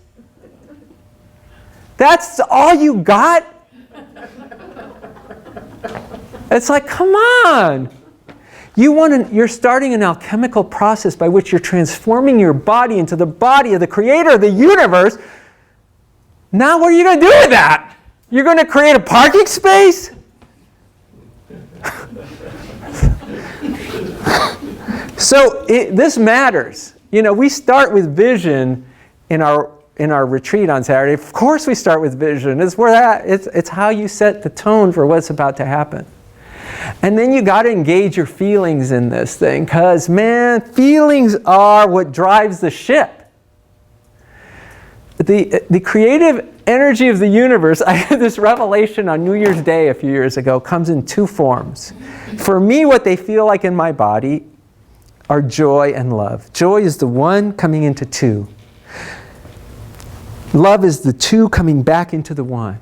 That's all you got? It's like, come on. You're starting an alchemical process by which you're transforming your body into the body of the creator of the universe. Now what are you going to do with that? You're going to create a parking space? So this matters. You know, we start with vision in our retreat on Saturday. Of course we start with vision. It's how you set the tone for what's about to happen. And then you got to engage your feelings in this thing, because, man, feelings are what drives the ship. The creative energy of the universe, I had this revelation on New Year's Day a few years ago, comes in 2 forms. For me, what they feel like in my body are joy and love. Joy is the 1 coming into 2. Love is the 2 coming back into the 1.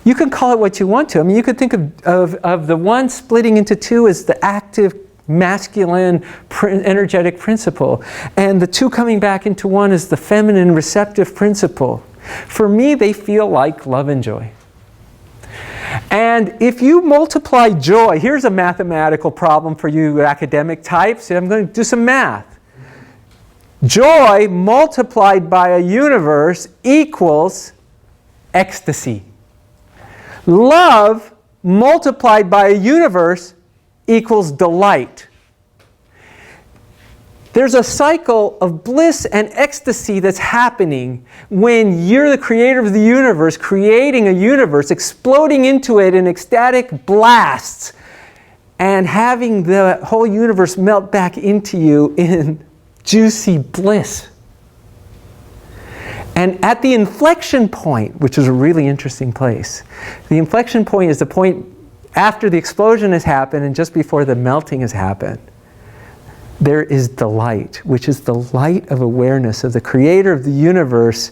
You can call it what you want to. I mean, you could think of the 1 splitting into 2 as the active, masculine, energetic principle. And the 2 coming back into 1 is the feminine, receptive principle. For me, they feel like love and joy. And if you multiply joy, here's a mathematical problem for you academic types. I'm going to do some math. Joy multiplied by a universe equals ecstasy. Love multiplied by a universe equals delight. There's a cycle of bliss and ecstasy that's happening when you're the creator of the universe, creating a universe, exploding into it in ecstatic blasts, and having the whole universe melt back into you in juicy bliss. And at the inflection point, which is a really interesting place, the inflection point is the point after the explosion has happened and just before the melting has happened. There is the light, which is the light of awareness of the creator of the universe,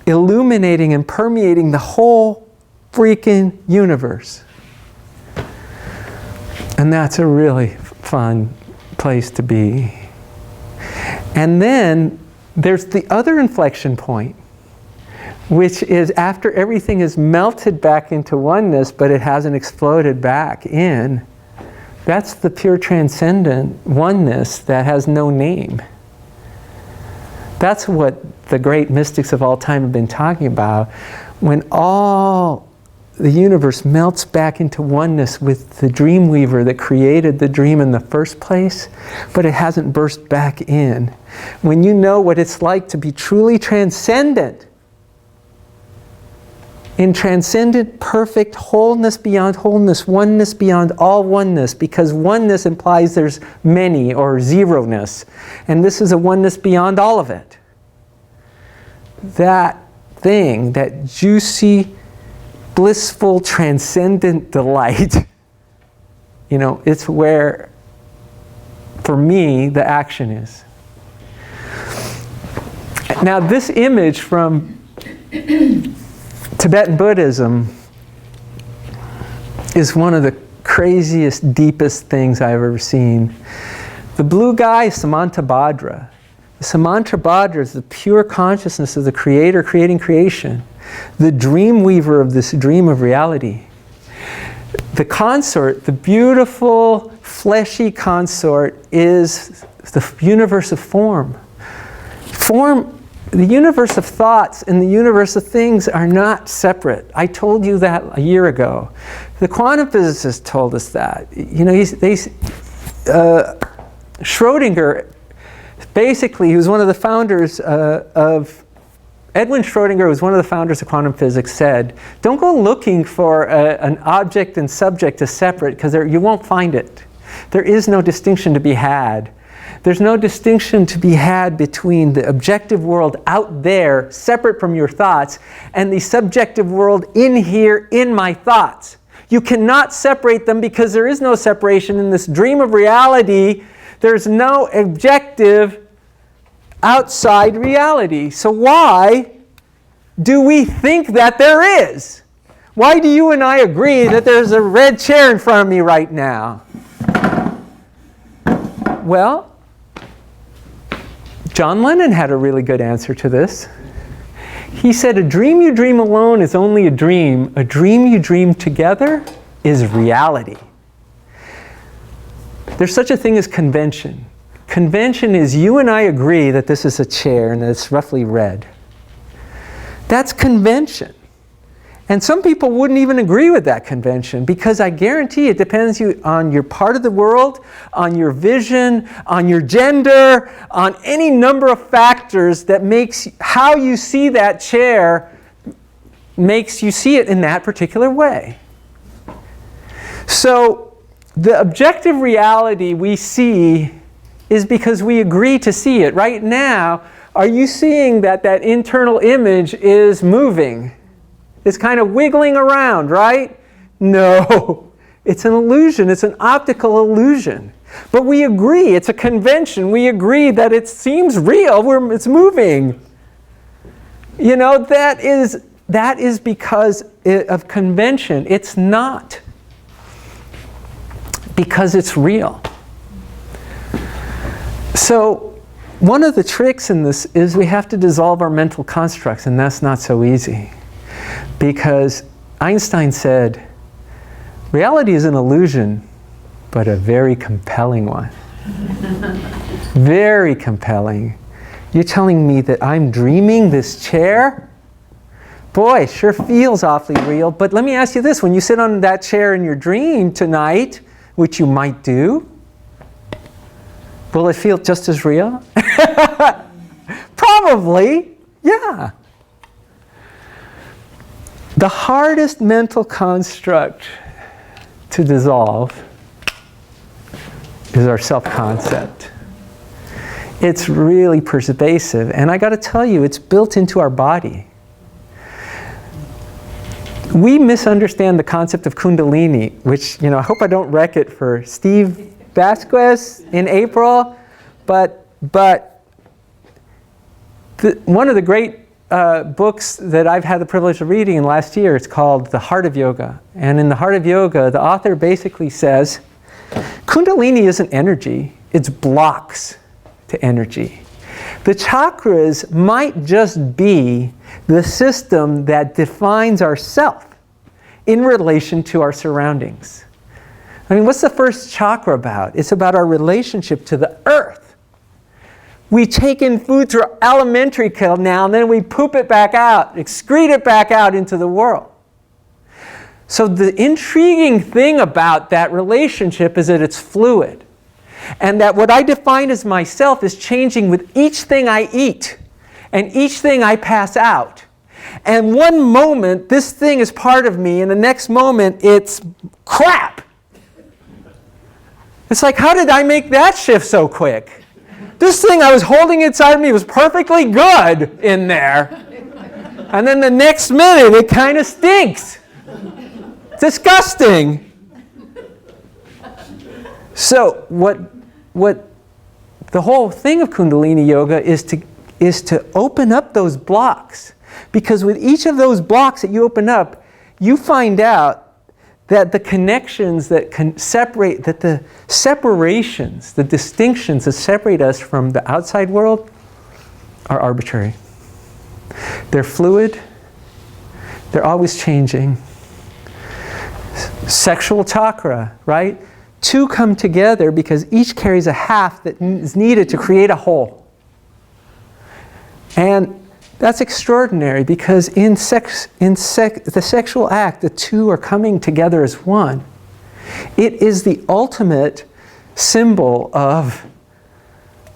illuminating and permeating the whole freaking universe. And that's a really fun place to be. And then there's the other inflection point, which is after everything is melted back into oneness, but it hasn't exploded back in. That's the pure transcendent oneness that has no name. That's what the great mystics of all time have been talking about. When all the universe melts back into oneness with the dream weaver that created the dream in the first place, but it hasn't burst back in. When you know what it's like to be truly transcendent, in transcendent, perfect wholeness beyond wholeness, oneness beyond all oneness, because oneness implies there's many or zeroness, and this is a oneness beyond all of it. That thing, that juicy, blissful, transcendent delight, it's where, for me, the action is. Now, this image from Tibetan Buddhism is one of the craziest, deepest things I've ever seen. The blue guy is Samantabhadra. The Samantabhadra is the pure consciousness of the Creator creating creation, the dream weaver of this dream of reality. The consort, the beautiful, fleshy consort, is the universe of form. The universe of thoughts and the universe of things are not separate. I told you that a year ago. The quantum physicists told us that. Schrödinger, basically, he was one of the founders Edwin Schrödinger was one of the founders of quantum physics, said, don't go looking for an object and subject as separate, because you won't find it. There is no distinction to be had. There's no distinction to be had between the objective world out there, separate from your thoughts, and the subjective world in here, in my thoughts. You cannot separate them because there is no separation in this dream of reality. There's no objective outside reality. So why do we think that there is? Why do you and I agree that there's a red chair in front of me right now? Well, John Lennon had a really good answer to this. He said, a dream you dream alone is only a dream. A dream you dream together is reality. There's such a thing as convention. Convention is you and I agree that this is a chair and that it's roughly red. That's convention. And some people wouldn't even agree with that convention, because I guarantee it depends on your part of the world, on your vision, on your gender, on any number of factors that makes how you see that chair, makes you see it in that particular way. So the objective reality we see is because we agree to see it. Right now, are you seeing that that internal image is moving? It's kind of wiggling around, right? No, it's an illusion. It's an optical illusion. But we agree, it's a convention. We agree that it seems real, it's moving. That is because of convention. It's not because it's real. So one of the tricks in this is we have to dissolve our mental constructs, and that's not so easy. Because Einstein said, reality is an illusion, but a very compelling one. Very compelling. You're telling me that I'm dreaming this chair? Boy, it sure feels awfully real. But let me ask you this, when you sit on that chair in your dream tonight, which you might do, will it feel just as real? Probably, yeah. The hardest mental construct to dissolve is our self-concept. It's really pervasive. And I got to tell you, it's built into our body. We misunderstand the concept of Kundalini, which, I hope I don't wreck it for Steve Vasquez in April, but one of the great books that I've had the privilege of reading in last year, it's called The Heart of Yoga. And in The Heart of Yoga, the author basically says, Kundalini isn't energy, it's blocks to energy. The chakras might just be the system that defines ourself in relation to our surroundings. I mean, what's the first chakra about? It's about our relationship to the earth. We take in food through our alimentary canal, and then we poop it back out, excrete it back out into the world. So the intriguing thing about that relationship is that it's fluid. And that what I define as myself is changing with each thing I eat and each thing I pass out. And one moment, this thing is part of me, and the next moment, it's crap. It's like, how did I make that shift so quick? This thing I was holding inside of me was perfectly good in there. And then the next minute, it kind of stinks. Disgusting. So what the whole thing of Kundalini Yoga is to open up those blocks. Because with each of those blocks that you open up, you find out that the connections that can separate, that the separations, the distinctions that separate us from the outside world are arbitrary. They're fluid. They're always changing. Sexual chakra, right? Two come together because each carries a half that is needed to create a whole. And that's extraordinary because in the sexual act, the two are coming together as one. It is the ultimate symbol of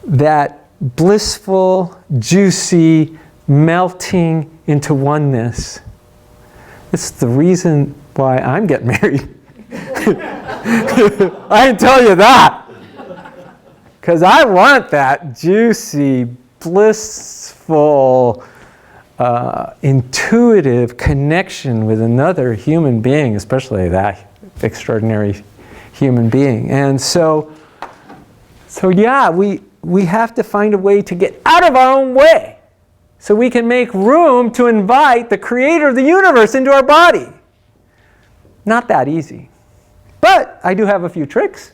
that blissful, juicy, melting into oneness. It's the reason why I'm getting married. I can tell you that. Because I want that juicy, blissful, intuitive connection with another human being, especially that extraordinary human being. And so yeah, we have to find a way to get out of our own way so we can make room to invite the creator of the universe into our body. Not that easy. But I do have a few tricks.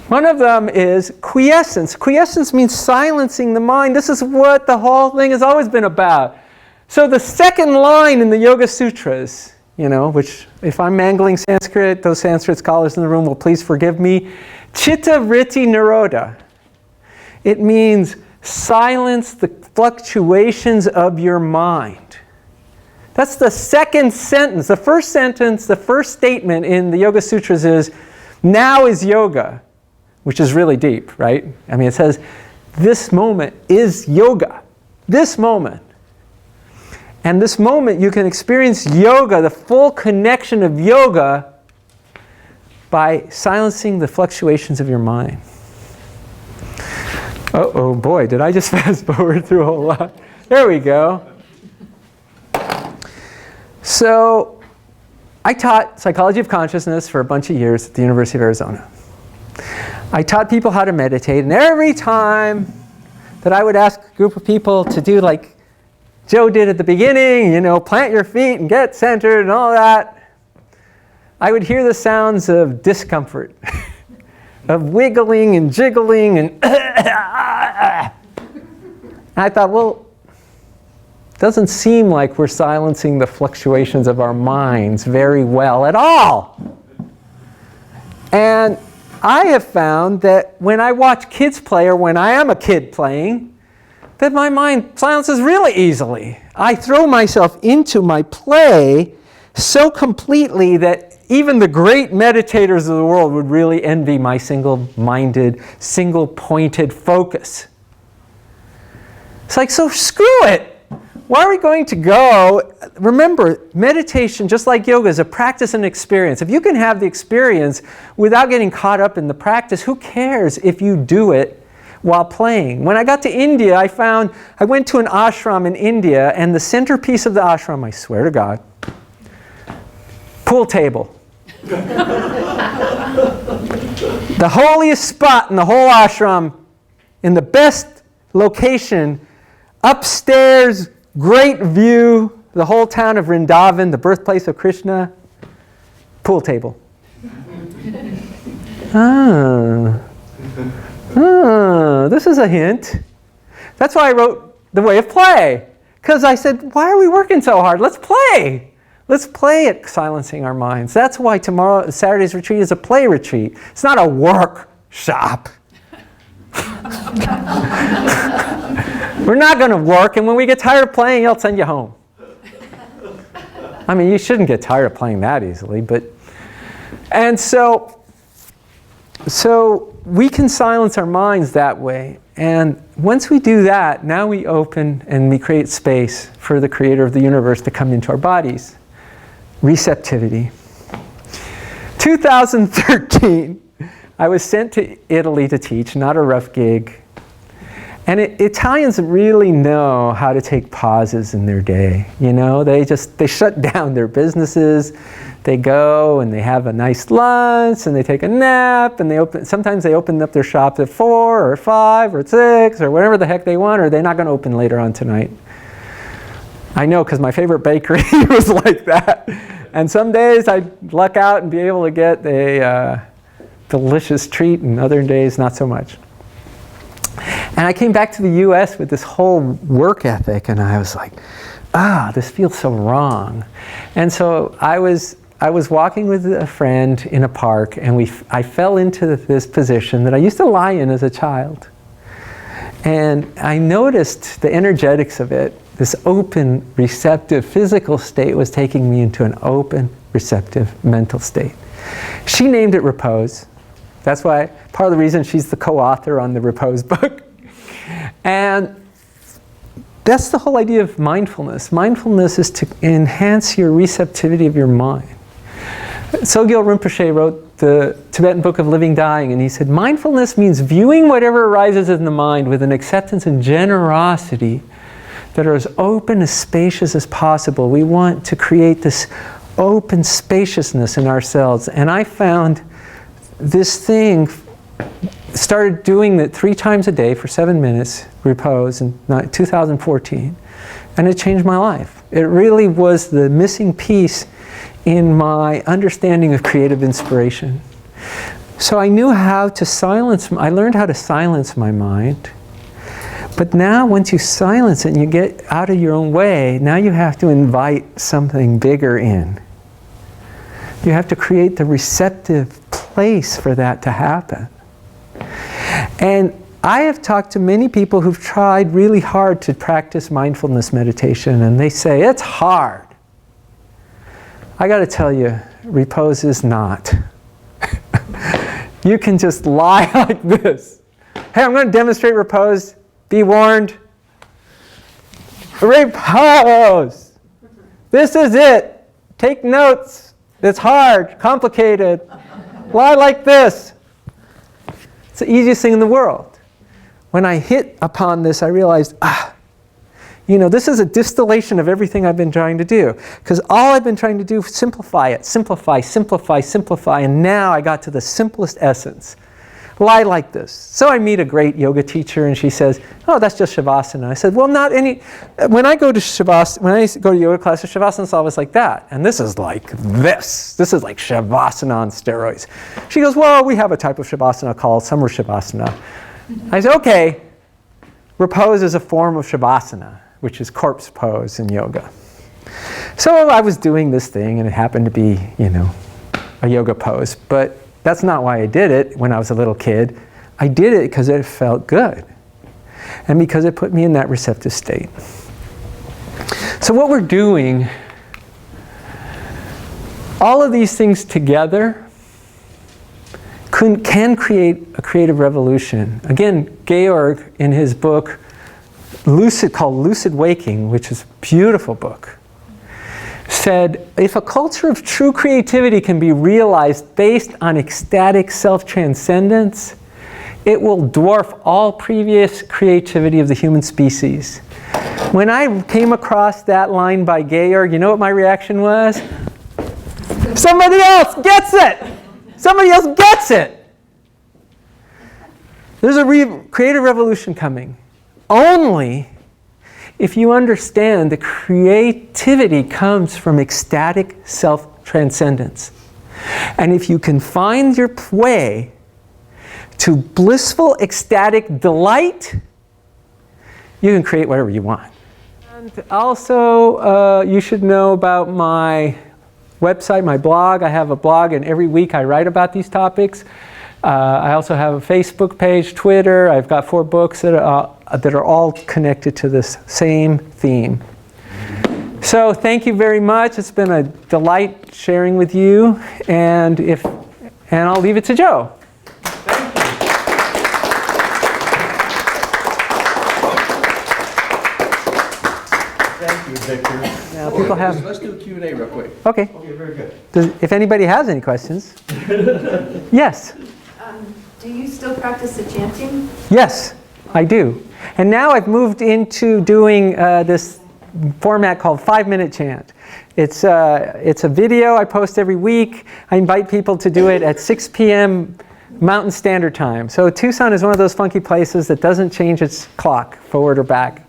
One of them is quiescence. Quiescence means silencing the mind. This is what the whole thing has always been about. So the second line in the Yoga Sutras, which if I'm mangling Sanskrit, those Sanskrit scholars in the room will please forgive me. Chitta vritti nirodha. It means silence the fluctuations of your mind. That's the second sentence. The first sentence, the first statement in the Yoga Sutras is, now is yoga, which is really deep, right? I mean, it says, this moment is yoga. This moment. And this moment, you can experience yoga, the full connection of yoga, by silencing the fluctuations of your mind. Oh boy, did I just fast forward through a whole lot? There we go. So, I taught psychology of consciousness for a bunch of years at the University of Arizona. I taught people how to meditate, and every time that I would ask a group of people to do like Joe did at the beginning, plant your feet and get centered and all that, I would hear the sounds of discomfort, of wiggling and jiggling and I thought, well, doesn't seem like we're silencing the fluctuations of our minds very well at all. And I have found that when I watch kids play, or when I am a kid playing, that my mind silences really easily. I throw myself into my play so completely that even the great meditators of the world would really envy my single-minded, single-pointed focus. It's like, so screw it. Why are we going to go? Remember, meditation, just like yoga, is a practice and experience. If you can have the experience without getting caught up in the practice, who cares if you do it while playing. When I got to India, I went to an ashram in India, and the centerpiece of the ashram, I swear to God, pool table. The holiest spot in the whole ashram, in the best location, upstairs, great view, the whole town of Vrindavan, the birthplace of Krishna, pool table. This is a hint. That's why I wrote The Way of Play. Because I said, why are we working so hard? Let's play. Let's play at silencing our minds. That's why Saturday's retreat is a play retreat. It's not a workshop. We're not going to work, and when we get tired of playing, I'll send you home. I mean, you shouldn't get tired of playing that easily, but... And so we can silence our minds that way. And once we do that, now we open and we create space for the creator of the universe to come into our bodies. Receptivity. 2013, I was sent to Italy to teach, not a rough gig. And Italians really know how to take pauses in their day. You know, they shut down their businesses. They go and they have a nice lunch and they take a nap and sometimes they open up their shops at 4 or 5 or 6 or whatever the heck they want, or they're not going to open later on tonight. I know, because my favorite bakery was like that. And some days I'd luck out and be able to get a delicious treat, and other days not so much. And I came back to the US with this whole work ethic, and I was like, this feels so wrong. And so I was walking with a friend in a park, and I fell into this position that I used to lie in as a child. And I noticed the energetics of it. This open, receptive physical state was taking me into an open, receptive mental state. She named it repose. That's why, part of the reason she's the co-author on the Repose book. And that's the whole idea of mindfulness. Mindfulness is to enhance your receptivity of your mind. Sogyal Rinpoche wrote the Tibetan Book of Living Dying, and he said, mindfulness means viewing whatever arises in the mind with an acceptance and generosity that are as open, as spacious as possible. We want to create this open spaciousness in ourselves. And I found this thing, started doing it 3 times a day for 7 minutes, repose, in 2014. And it changed my life. It really was the missing piece in my understanding of creative inspiration. So I knew how to I learned how to silence my mind. But now once you silence it and you get out of your own way, now you have to invite something bigger in. You have to create the receptive place for that to happen. And I have talked to many people who've tried really hard to practice mindfulness meditation, and they say, it's hard. I got to tell you, repose is not. You can just lie like this. Hey, I'm going to demonstrate repose. Be warned. Repose. This is it. Take notes. It's hard, complicated. Lie like this. It's the easiest thing in the world. When I hit upon this, I realized, this is a distillation of everything I've been trying to do. Because all I've been trying to do is simplify it. Simplify, simplify, simplify. And now I got to the simplest essence. Lie like this. So I meet a great yoga teacher, and she says, oh, that's just Shavasana. I said, well, not any. When I go to yoga classes, Shavasana is always like that. And this is like this. This is like Shavasana on steroids. She goes, well, we have a type of Shavasana called Summer Shavasana. I said, okay, repose is a form of Shavasana, which is corpse pose in yoga. So I was doing this thing, and it happened to be, a yoga pose. But that's not why I did it when I was a little kid. I did it because it felt good. And because it put me in that receptive state. So what we're doing, all of these things together can create a creative revolution. Again, Georg, in his book, called Lucid Waking, which is a beautiful book, said, if a culture of true creativity can be realized based on ecstatic self-transcendence, it will dwarf all previous creativity of the human species. When I came across that line by Georg, you know what my reaction was? Somebody else gets it! Somebody else gets it! There's a creative revolution coming. Only if you understand that creativity comes from ecstatic self-transcendence. And if you can find your way to blissful, ecstatic delight, you can create whatever you want. And also, you should know about my website, my blog. I have a blog, and every week I write about these topics. I also have a Facebook page, Twitter. I've got 4 books that are all connected to this same theme. So thank you very much. It's been a delight sharing with you, and I'll leave it to Joe. Thank you, Victor. Now people have. Let's do a Q&A real quick. Okay. Okay, very good. If anybody has any questions. Yes. Do you still practice the chanting? Yes, I do. And now I've moved into doing this format called 5-minute chant. It's a video I post every week. I invite people to do it at 6 p.m. Mountain Standard Time. So Tucson is one of those funky places that doesn't change its clock forward or back.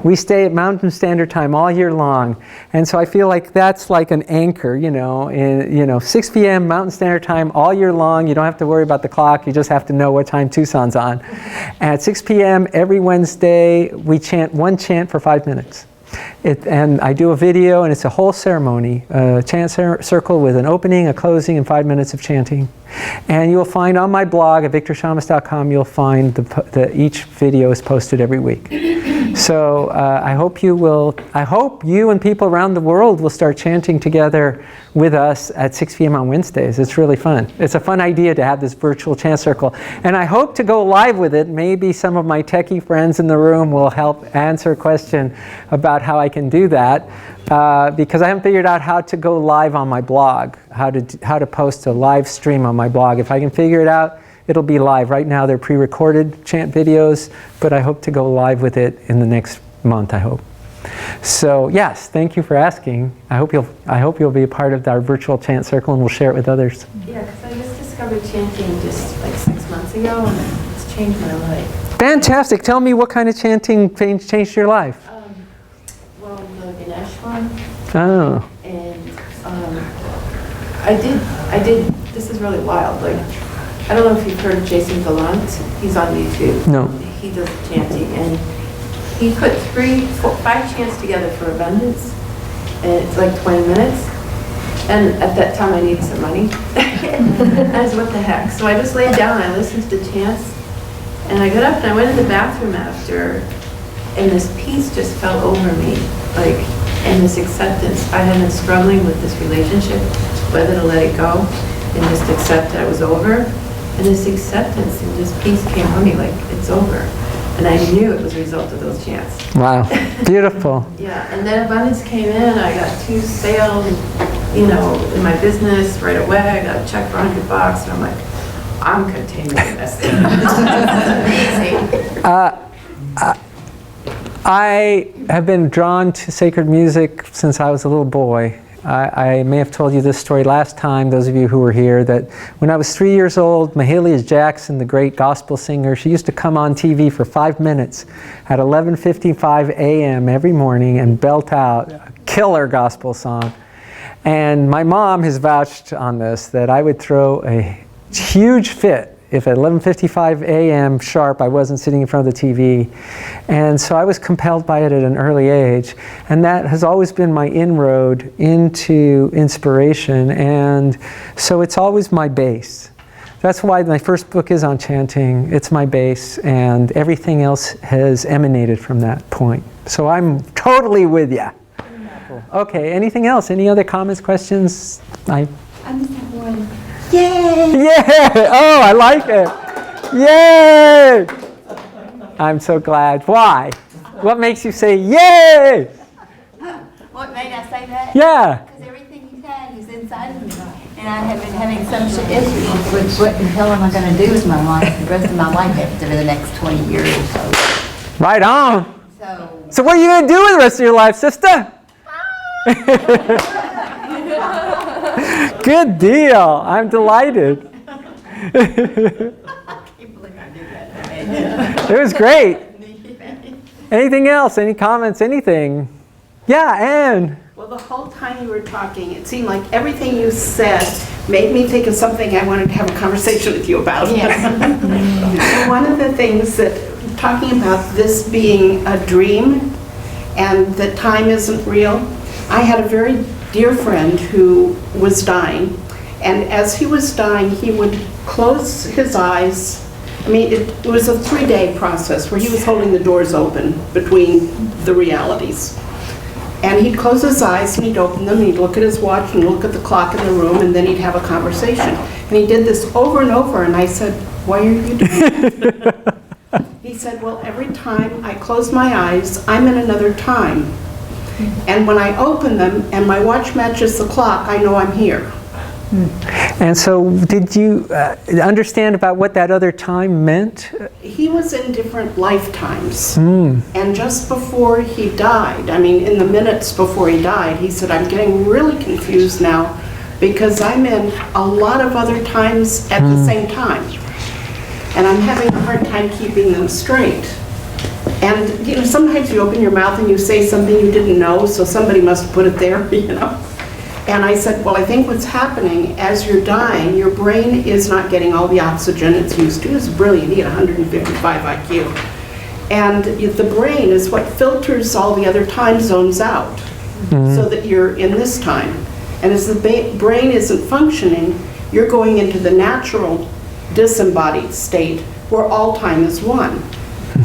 We stay at Mountain Standard Time all year long, and so I feel like that's like an anchor, in 6 p.m. Mountain Standard Time all year long. You don't have to worry about the clock. You just have to know what time Tucson's on. At 6 p.m. every Wednesday, we chant one chant for 5 minutes. And I do a video, and it's a whole ceremony, a chant circle with an opening, a closing, and 5 minutes of chanting. And you'll find on my blog at victorshamas.com, you'll find each video is posted every week. So I hope you and people around the world will start chanting together with us at 6 p.m. on Wednesdays. It's really fun. It's a fun idea to have this virtual chant circle. And I hope to go live with it. Maybe some of my techie friends in the room will help answer a question about how I can do that. Because I haven't figured out how to go live on my blog, how to post a live stream on my blog. If I can figure it out, it'll be live. Right now they're pre-recorded chant videos, but I hope to go live with it in the next month, I hope. So yes, thank you for asking. I hope you'll be a part of our virtual chant circle, and we'll share it with others. Yeah, because I just discovered chanting just like 6 months ago, and it's changed my life. Fantastic. Tell me what kind of chanting changed your life. Well, the Ganesh one. Oh. And I did, this is really wild. Like, I don't know if you've heard of Jason Gallant. He's on YouTube. No. He does chanting, and he put 5 chants together for abundance, and it's like 20 minutes. And at that time, I needed some money. I was, what the heck? So I just laid down, I listened to the chants, and I got up and I went in the bathroom after, and this peace just fell over me, like, and this acceptance. I had been struggling with this relationship, whether to let it go and just accept that it was over. And this acceptance and this peace came on me, like, it's over. And I knew it was a result of those chants. Wow, beautiful. Yeah, and then abundance came in. I got 2 sales, in my business right away. I got a check for $100, and I'm like, I'm continuing this thing. It's amazing. I have been drawn to sacred music since I was a little boy. I may have told you this story last time, those of you who were here, that when I was 3 years old, Mahalia Jackson, the great gospel singer, she used to come on TV for 5 minutes at 11:55 a.m. every morning and belt out a killer gospel song. And my mom has vouched on this, that I would throw a huge fit if at 11:55 a.m. sharp I wasn't sitting in front of the TV. And so I was compelled by it at an early age. And that has always been my inroad into inspiration. And so it's always my base. That's why my first book is on chanting. It's my base, and everything else has emanated from that point. So I'm totally with you. Okay, anything else? Any other comments, questions? I just have one. Yay! Yeah! Oh, I like it. Yay! I'm so glad. Why? What makes you say yay? What made I say that? Yeah. Because everything you said is inside of me. And And I have been having some issues with what the hell am I going to do with my life, the rest of my life after the next 20 years or so. Right on. So what are you going to do with the rest of your life, sister? Good deal. I'm delighted. It was great. Anything else? Any comments? Anything? Yeah, Anne. Well, the whole time you were talking, it seemed like everything you said made me think of something I wanted to have a conversation with you about. Yes. One of the things that, talking about this being a dream and that time isn't real, I had a very dear friend who was dying, and as he was dying, he would close his eyes. I mean, it was a 3-day process where he was holding the doors open between the realities. And he'd close his eyes and he'd open them, and he'd look at his watch and look at the clock in the room, and then he'd have a conversation. And he did this over and over, and I said, "Why are you doing that?" He said, "Well, every time I close my eyes, I'm in another time. And when I open them and my watch matches the clock, I know I'm here." And so did you understand about what that other time meant? He was in different lifetimes. And just before he died, I mean, in the minutes before he died, he said, "I'm getting really confused now because I'm in a lot of other times at the same time. And I'm having a hard time keeping them straight." And, you know, sometimes you open your mouth and you say something you didn't know, so somebody must put it there, you know. And I said, "Well, I think what's happening as you're dying, your brain is not getting all the oxygen it's used to." It's brilliant. He had 155 IQ. And the brain is what filters all the other time zones out so that you're in this time. And as the brain isn't functioning, you're going into the natural disembodied state where all time is one.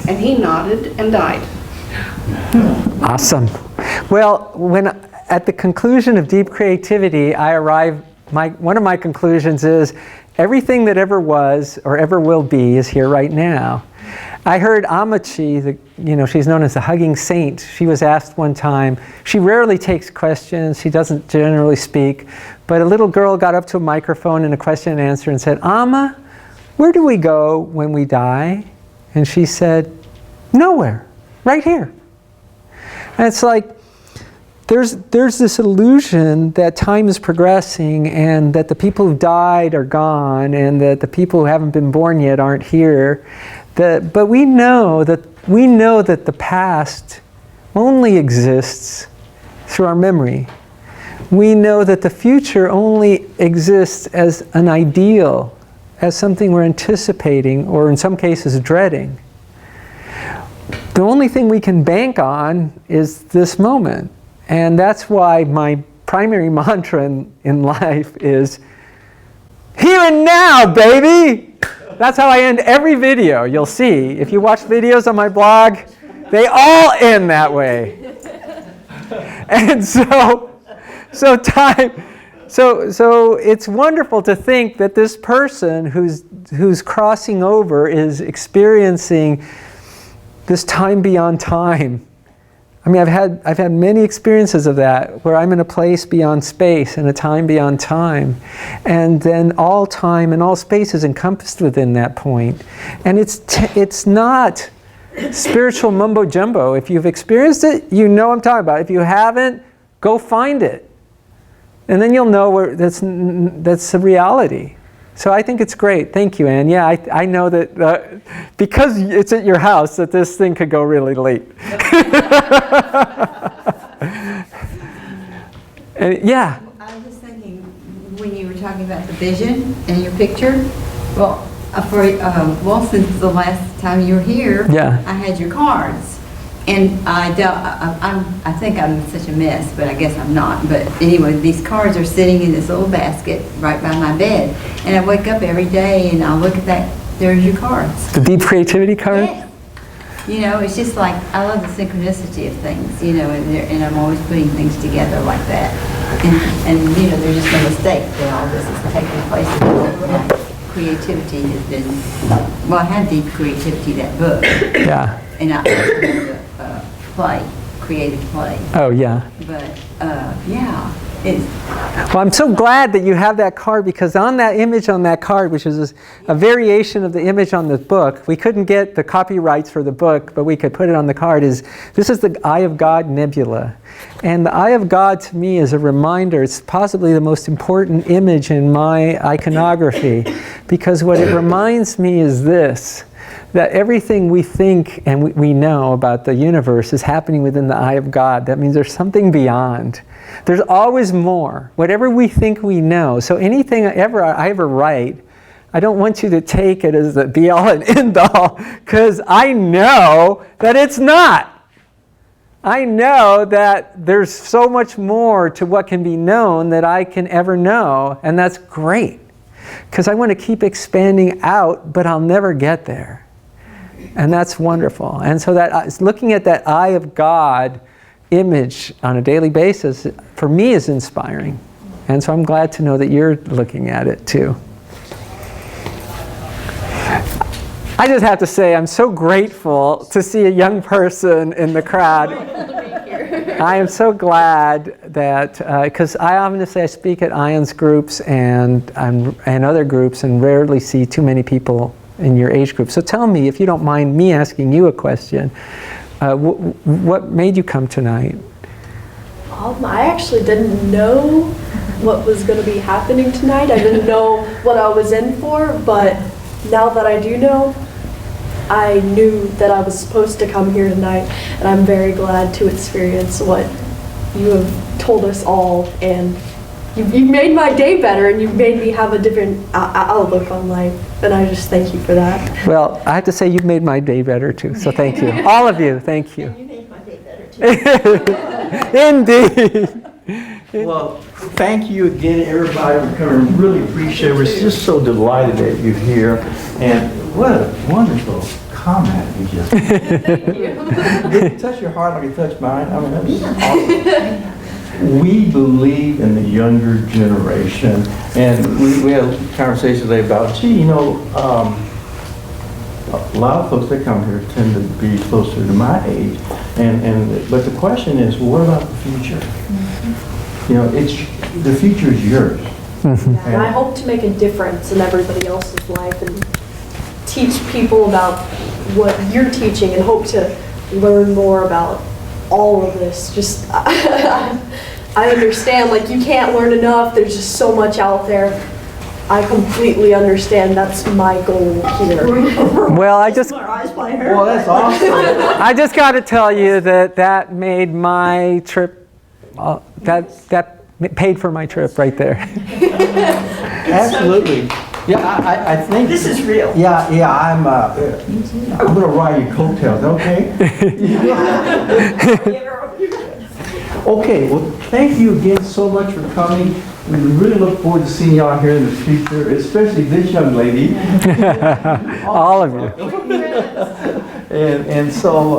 And he nodded and died. Awesome. Well, at the conclusion of deep creativity, I arrive, one of my conclusions is everything that ever was or ever will be is here right now. I heard Amachi, she's known as the hugging saint. She was asked one time, she rarely takes questions, she doesn't generally speak, but a little girl got up to a microphone in a question and answer and said, "Amma, where do we go when we die?" And she said, "Nowhere, right here." And it's like, there's this illusion that time is progressing and that the people who died are gone and that the people who haven't been born yet aren't here. But we know that the past only exists through our memory. We know that the future only exists as an ideal, as something we're anticipating or in some cases dreading. The only thing we can bank on is this moment. And that's why my primary mantra in life is, here and now, baby! That's how I end every video. You'll see, if you watch videos on my blog, they all end that way. And so it's wonderful to think that this person who's crossing over is experiencing this time beyond time. I mean, I've had many experiences of that, where I'm in a place beyond space and a time beyond time. And then all time and all space is encompassed within that point. And it's not spiritual mumbo jumbo. If you've experienced it, you know what I'm talking about. If you haven't, go find it. And then you'll know where that's a reality. So I think it's great. Thank you, Anne. Yeah, I know that because it's at your house that this thing could go really late. And, yeah. I was just thinking, when you were talking about the vision in your picture, well, since the last time you were here, Yeah. I had your cards. And I think I'm such a mess, but I guess I'm not. But anyway, these cards are sitting in this little basket right by my bed. And I wake up every day and I look at that, there's your cards. The deep creativity card? Yes. You know, it's just like, I love the synchronicity of things, and I'm always putting things together like that. And there's just no mistake that all this is taking place. My creativity has been, well, I had Deep Creativity, that book. Yeah. And I also have the play, creative play. Oh, yeah. But, yeah, Well, I'm so glad that you have that card, because on that image on that card, which is a variation of the image on the book, we couldn't get the copyrights for the book, but we could put it on the card, this is the Eye of God nebula. And the Eye of God to me is a reminder, it's possibly the most important image in my iconography, because what it reminds me is this, that everything we think and we know about the universe is happening within the eye of God. That means there's something beyond. There's always more, whatever we think we know. So anything I ever write, I don't want you to take it as the be-all and end-all, because I know that it's not. I know that there's so much more to what can be known that I can ever know, and that's great, because I want to keep expanding out, but I'll never get there. And that's wonderful. And so that looking at that Eye of God image on a daily basis, for me, is inspiring. And so I'm glad to know that you're looking at it too. I just have to say, I'm so grateful to see a young person in the crowd. I am so glad that, because I often say I speak at IONS groups and other groups and rarely see too many people in your age group. So tell me, if you don't mind me asking you a question, what made you come tonight? I actually didn't know what was going to be happening tonight. I didn't know what I was in for, but now that I do know, I knew that I was supposed to come here tonight, and I'm very glad to experience what you have told us all, and you've made my day better, and you've made me have a different outlook on life, and I just thank you for that. Well, I have to say you've made my day better too, so thank you. All of you, thank you. And you made my day better too. Indeed. Well, thank you again, everybody, for coming. Really appreciate it. We're just so delighted that you're here. And what a wonderful comment you just made. It touched your heart like it touched mine. I mean, that was awesome. We believe in the younger generation. And we had a conversation today about, gee, you know, a lot of folks that come here tend to be closer to my age. But the question is, what about the future? You know, the future is yours. And I hope to make a difference in everybody else's life and teach people about what you're teaching, and hope to learn more about all of this. Just, I understand, like, you can't learn enough. There's just so much out there. I completely understand. That's my goal here. Well, Well, that's awesome. I just got to tell you that made my trip, that paid for my trip right there. Absolutely. Yeah, I think this is real. Yeah, I'm gonna ride your coattails, okay? Okay, well, thank you again so much for coming. We really look forward to seeing y'all here in the future, especially this young lady. All of you. And so,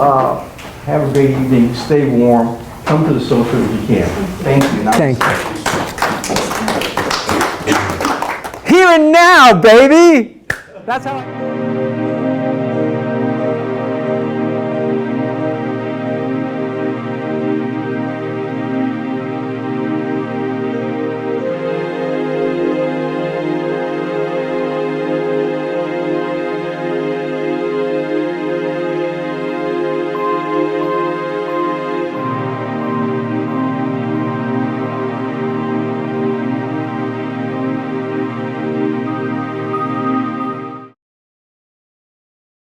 have a great evening. Stay warm. Come to the social if you can. Thank you. Thank you. Here and now, baby! That's how I...